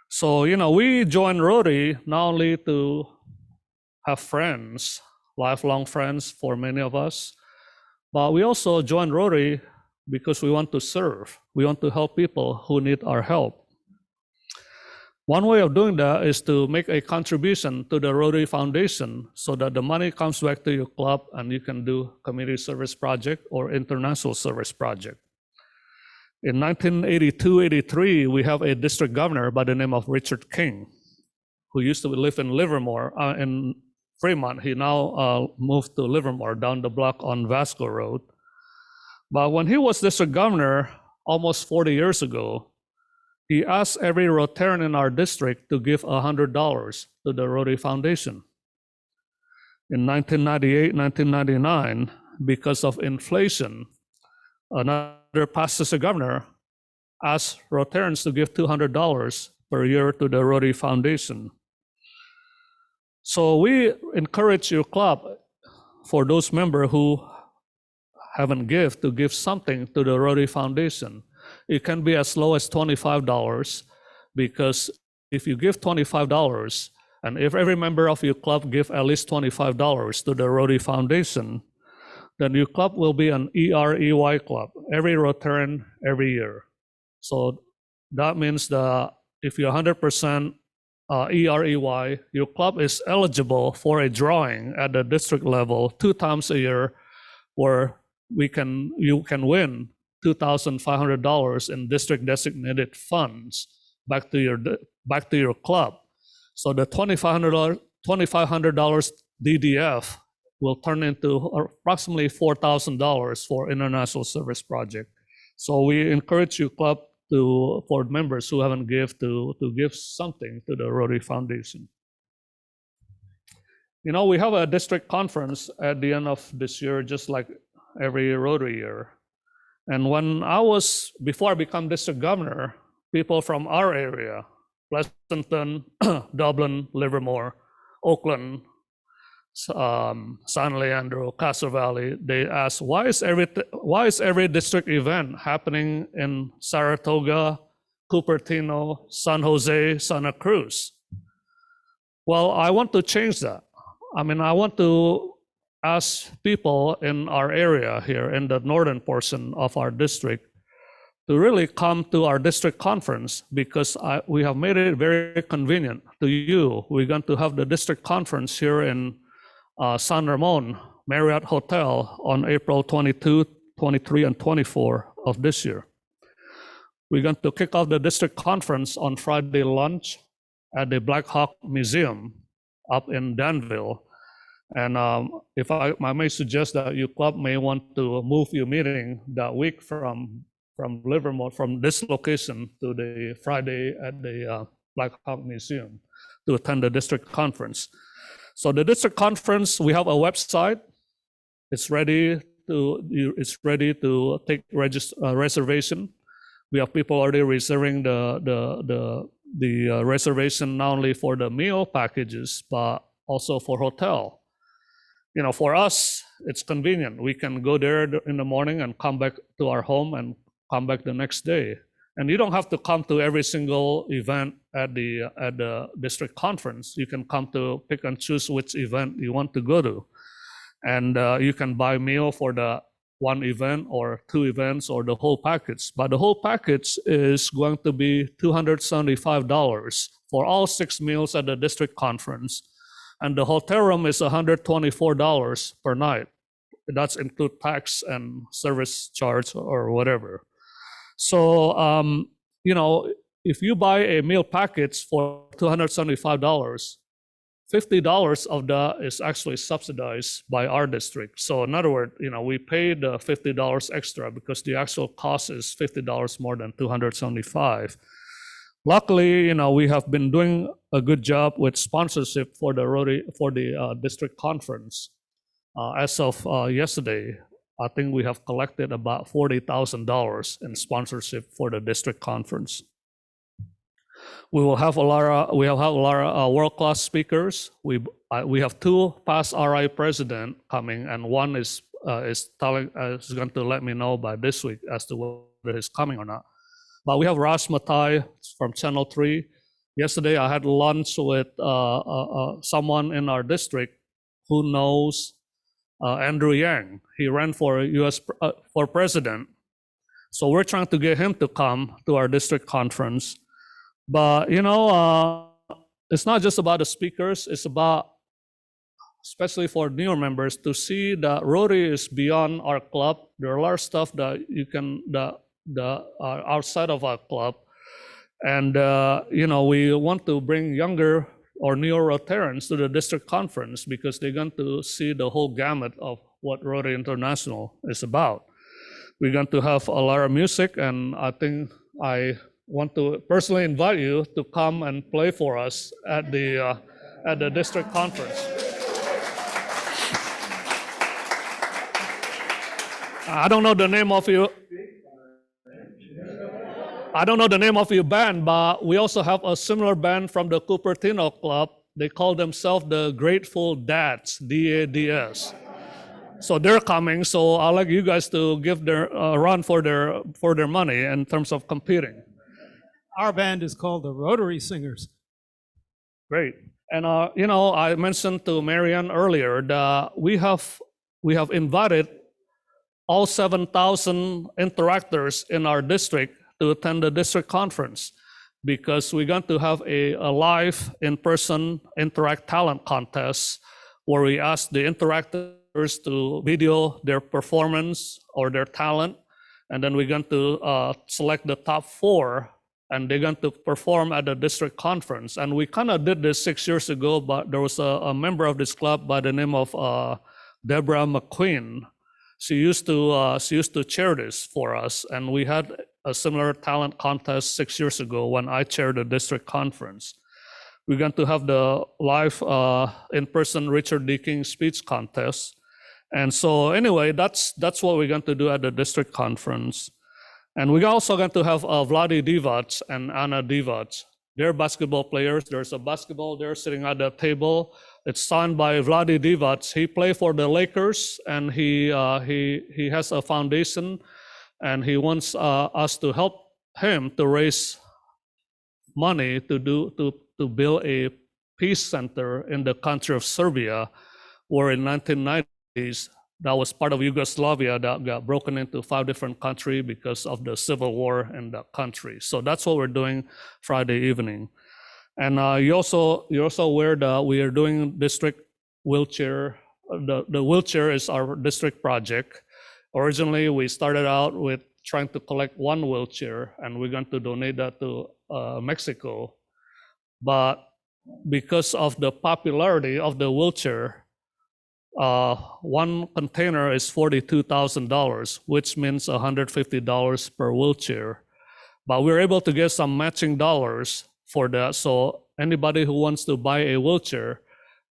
So, we joined Rotary not only to have friends, lifelong friends for many of us, but we also joined Rotary because we want to serve. We want to help people who need our help. One way of doing that is to make a contribution to the Rotary Foundation so that the money comes back to your club and you can do community service project or international service project. In 1982-83, we have a district governor by the name of Richard King, who used to live in Livermore, in Fremont. He now moved to Livermore down the block on Vasco Road. But when he was district governor almost 40 years ago, he asked every Rotarian in our district to give $100 to the Rotary Foundation. In 1998, 1999, because of inflation, another past district governor asked Rotarians to give $200 per year to the Rotary Foundation. So we encourage your club, for those members who haven't given, to give something to the Rotary Foundation. It can be as low as $25, because if you give $25, and if every member of your club give at least $25 to the Rotary Foundation, then your club will be an EREY club, every Rotarian every year. So that means that if you're 100% EREY, your club is eligible for a drawing at the district level 2 times a year, where you can win $2,500 in district designated funds back to your club. So the $2,500 DDF will turn into approximately $4,000 for international service project. So we encourage your club for members who haven't given to give something to the Rotary Foundation. We have a district conference at the end of this year, just like every Rotary year. And before I became district governor, people from our area, Pleasanton, Dublin, Livermore, Oakland, San Leandro, Castro Valley, they asked, why is every district event happening in Saratoga, Cupertino, San Jose, Santa Cruz? Well, I want to change that. I want to ask people in our area here, in the northern portion of our district, to really come to our district conference, because we have made it very convenient to you. We're going to have the district conference here in San Ramon Marriott Hotel on April 22, 23, and 24 of this year. We're going to kick off the district conference on Friday lunch at the Black Hawk Museum up in Danville. And if I may suggest that your club may want to move your meeting that week from Livermore, from this location to the Friday at the Black Hawk Museum to attend the district conference. So the district conference, we have a website. It's ready to take reservation. We have people already reserving the reservation, not only for the meal packages, but also for hotel. For us, it's convenient. We can go there in the morning and come back to our home and come back the next day. And you don't have to come to every single event at the district conference. You can come to pick and choose which event you want to go to. And you can buy meal for the one event or 2 events or the whole package. But the whole package is going to be $275 for all 6 meals at the district conference. And the hotel room is $124 per night. That's include tax and service charge or whatever. So, if you buy a meal package for $275, $50 of that is actually subsidized by our district. So in other words, we pay the $50 extra because the actual cost is $50 more than $275. Luckily, we have been doing a good job with sponsorship for the district conference. As of yesterday, I think we have collected about $40,000 in sponsorship for the district conference. We will have a lot of world-class speakers. We have 2 past RI president coming, and one is going to let me know by this week as to whether he's coming or not. But we have Raj Matai from Channel 3. Yesterday, I had lunch with someone in our district who knows Andrew Yang. He ran for US for president. So we're trying to get him to come to our district conference. But, it's not just about the speakers, it's about, especially for newer members, to see that Rotary is beyond our club. There are a lot of stuff that you can, outside of our club. And, we want to bring younger or newer Rotarians to the district conference because they're going to see the whole gamut of what Rotary International is about. We're going to have a lot of music, and I think I want to personally invite you to come and play for us at the district conference. I don't know the name of you. I don't know the name of your band, but we also have a similar band from the Cupertino Club. They call themselves the Grateful Dads, DADS. So they're coming. So I'd like you guys to give their run for their money in terms of competing. Our band is called the Rotary Singers. Great. And I mentioned to Marianne earlier that we have invited all 7,000 interactors in our district to attend the district conference because we're going to have a live in-person Interact Talent contest where we ask the interactors to video their performance or their talent, and then we're going to select the top 4, and they're going to perform at the district conference. And we kind of did this 6 years ago, but there was a member of this club by the name of Deborah McQueen. She used to chair this for us, and we had a similar talent contest 6 years ago when I chaired the district conference. We're going to have the live in-person Richard D. King speech contest. And so anyway, that's what we're going to do at the district conference. And we're also going to have Vladi Divac and Anna Divac. They're basketball players. There's a basketball there sitting at the table. It's signed by Vladi Divac. He played for the Lakers, and he has a foundation, and he wants us to help him to raise money to build a peace center in the country of Serbia, where in 1990s that was part of Yugoslavia that got broken into 5 different countries because of the civil war in that country. So that's what we're doing Friday evening. And you're also aware that we are doing district wheelchair. The wheelchair is our district project. Originally, we started out with trying to collect 1 wheelchair, and we're going to donate that to Mexico. But because of the popularity of the wheelchair, 1 container is $42,000, which means $150 per wheelchair. But we're able to get some matching dollars for that. So anybody who wants to buy a wheelchair,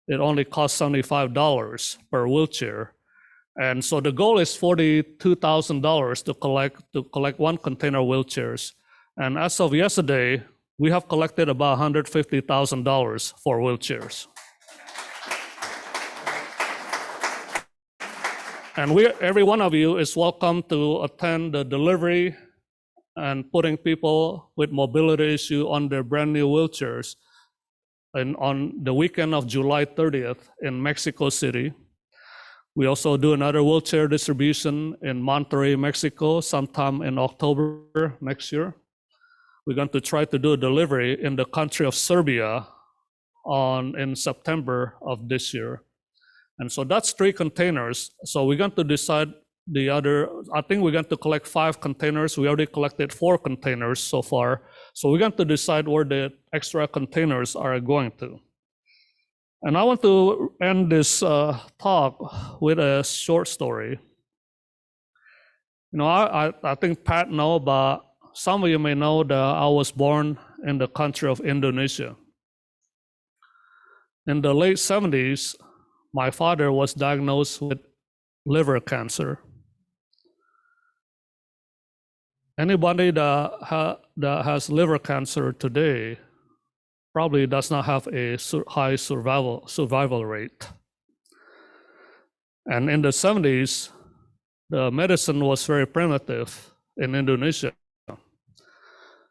it only costs $75 per wheelchair. And so the goal is $42,000 to collect 1 container wheelchairs. And as of yesterday, we have collected about $150,000 for wheelchairs. And every one of you is welcome to attend the delivery and putting people with mobility issue on their brand new wheelchairs on the weekend of July 30th in Mexico City. We also do another wheelchair distribution in Monterrey, Mexico, sometime in October next year. We're going to try to do a delivery in the country of Serbia in September of this year. And so that's 3 containers. So we're going to decide the other, I think we're going to collect 5 containers. We already collected 4 containers so far. So we're going to decide where the extra containers are going to. And I want to end this talk with a short story. I think Pat knows, but some of you may know that I was born in the country of Indonesia. In the late 70s, my father was diagnosed with liver cancer. Anybody that has liver cancer today probably does not have a high survival rate. And in the 70s, the medicine was very primitive in Indonesia.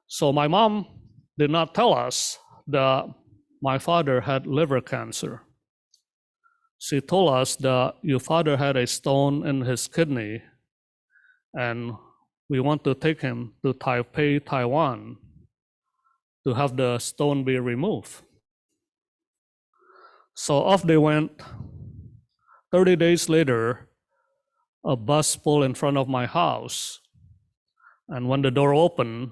So my mom did not tell us that my father had liver cancer. She told us that your father had a stone in his kidney, and we want to take him to Taipei, Taiwan, to have the stone be removed. So off they went. 30 days later, a bus pulled in front of my house. And when the door opened,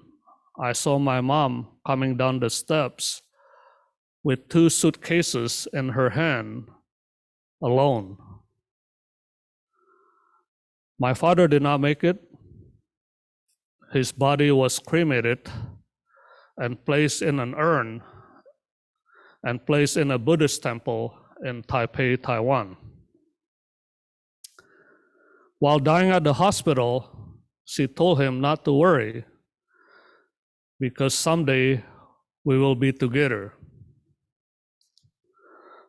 I saw my mom coming down the steps with 2 suitcases in her hand, alone. My father did not make it. His body was cremated and placed in an urn and placed in a Buddhist temple in Taipei, Taiwan. While dying at the hospital, she told him not to worry because someday we will be together.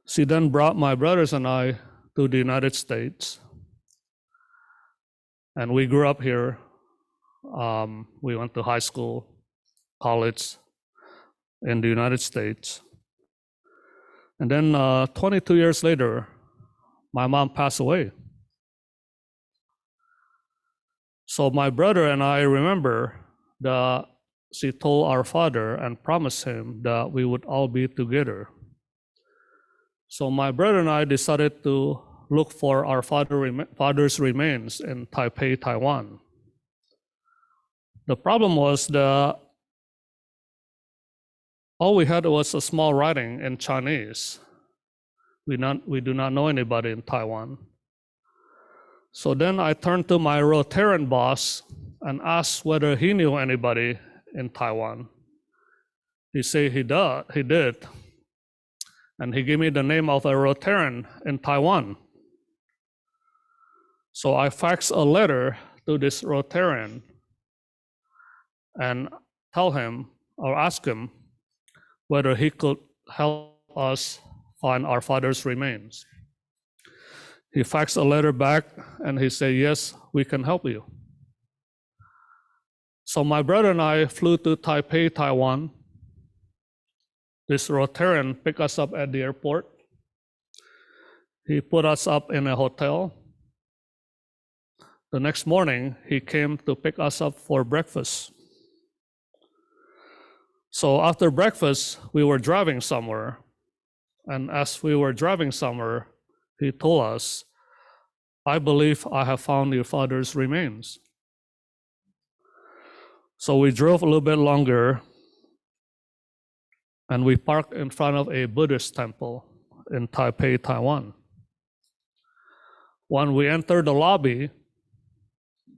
She then brought my brothers and I to the United States, and we grew up here. We went to high school, college in the United States. And then 22 years later, my mom passed away. So my brother and I remember that she told our father and promised him that we would all be together. So my brother and I decided to look for our father's remains in Taipei, Taiwan. The problem was that all we had was a small writing in Chinese. We do not know anybody in Taiwan. So then I turned to my Rotarian boss and asked whether he knew anybody in Taiwan. He said he did. And he gave me the name of a Rotarian in Taiwan. So I faxed a letter to this Rotarian and tell him or ask him whether he could help us find our father's remains. He faxed a letter back and he said, yes, we can help you. So my brother and I flew to Taipei, Taiwan. This Rotarian picked us up at the airport. He put us up in a hotel. The next morning, he came to pick us up for breakfast. So after breakfast, we were driving somewhere. And as we were driving somewhere, he told us, I believe I have found your father's remains. So we drove a little bit longer and we parked in front of a Buddhist temple in Taipei, Taiwan. When we entered the lobby,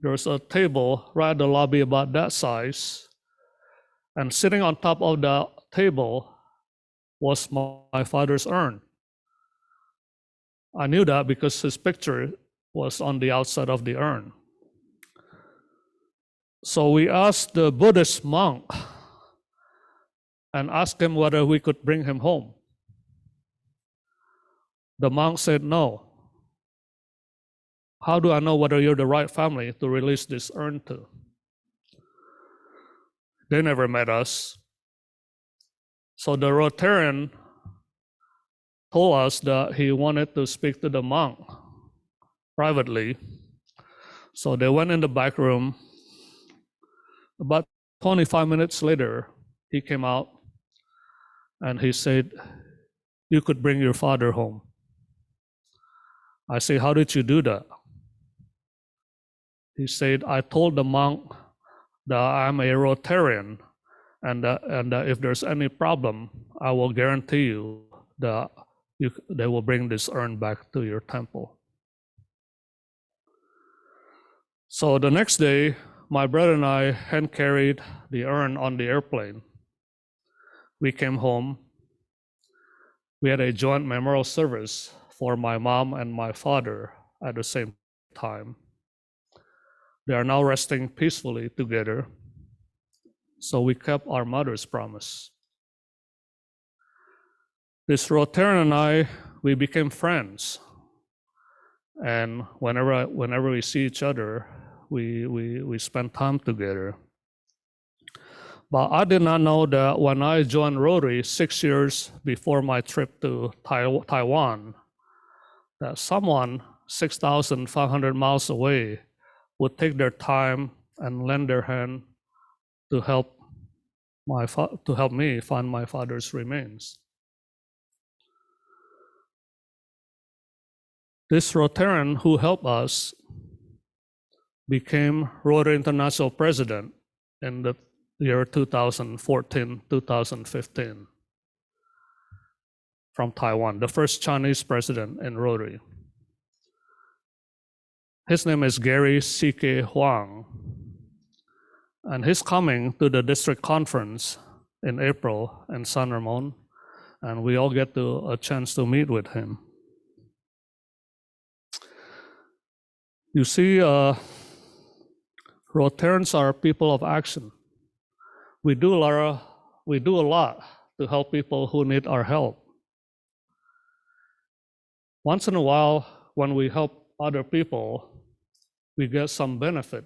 there was a table right at the lobby about that size, and sitting on top of the table was my father's urn. I knew that because his picture was on the outside of the urn. So we asked the Buddhist monk and asked him whether we could bring him home. The monk said no. How do I know whether you're the right family to release this urn to? They never met us. So the Rotarian told us that he wanted to speak to the monk privately. So they went in the back room. About 25 minutes later, he came out and he said, you could bring your father home. I say, how did you do that? He said, I told the monk that I'm a Rotarian and that if there's any problem, I will guarantee you that they will bring this urn back to your temple. So the next day, my brother and I hand carried the urn on the airplane. We came home. We had a joint memorial service for my mom and my father at the same time. They are now resting peacefully together. So we kept our mother's promise. This Rotarian and I, we became friends. And whenever we see each other, we spend time together. But I did not know that when I joined Rotary 6 years before my trip to Taiwan, that someone 6,500 miles away would take their time and lend their hand to help me find my father's remains. This Rotarian who helped us became Rotary International President in the year 2014-2015 from Taiwan, the first Chinese president in Rotary. His name is Gary C.K. Huang, and he's coming to the district conference in April in San Ramon, and we all get a chance to meet with him. You see, Rotarians are people of action. We do a lot to help people who need our help. Once in a while, when we help other people, we get some benefit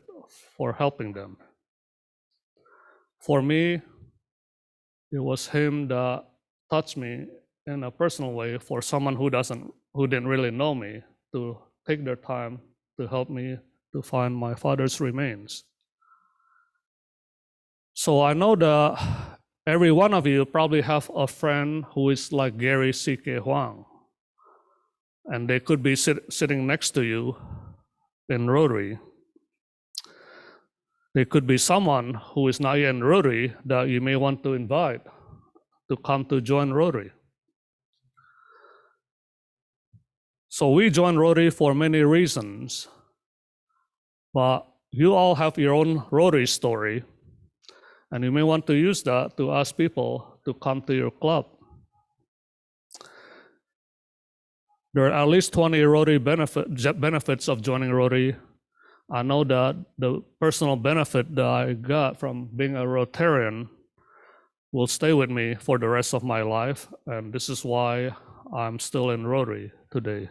for helping them. For me, it was him that touched me in a personal way, for someone who didn't really know me, to take their time to help me to find my father's remains. So I know that every one of you probably have a friend who is like Gary C.K. Huang, and they could be sitting next to you in Rotary. They could be someone who is not yet in Rotary that you may want to invite to come to join Rotary. So we join Rotary for many reasons, but you all have your own Rotary story, and you may want to use that to ask people to come to your club. There are at least 20 Rotary benefits of joining Rotary. I know that the personal benefit that I got from being a Rotarian will stay with me for the rest of my life, and this is why I'm still in Rotary today.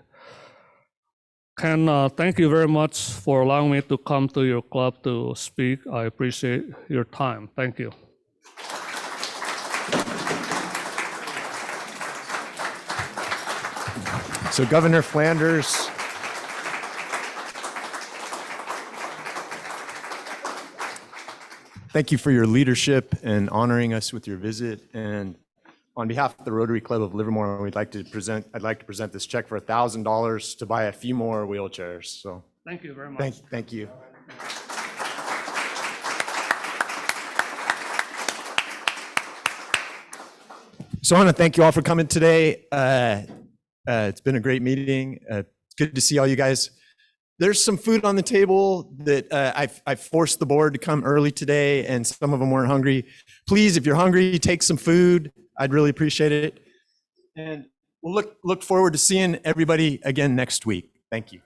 Ken, thank you very much for allowing me to come to your club to speak. I appreciate your time. Thank you. So Governor Flanders, thank you for your leadership and honoring us with your visit. And on behalf of the Rotary Club of Livermore, I'd like to present this check for $1,000 to buy a few more wheelchairs. So thank you very much. Thank you. So I want to thank you all for coming today. It's been a great meeting. Good to see all you guys. There's some food on the table that I've forced the board to come early today, and some of them weren't hungry. Please, if you're hungry, take some food. I'd really appreciate it. And we'll look forward to seeing everybody again next week. Thank you.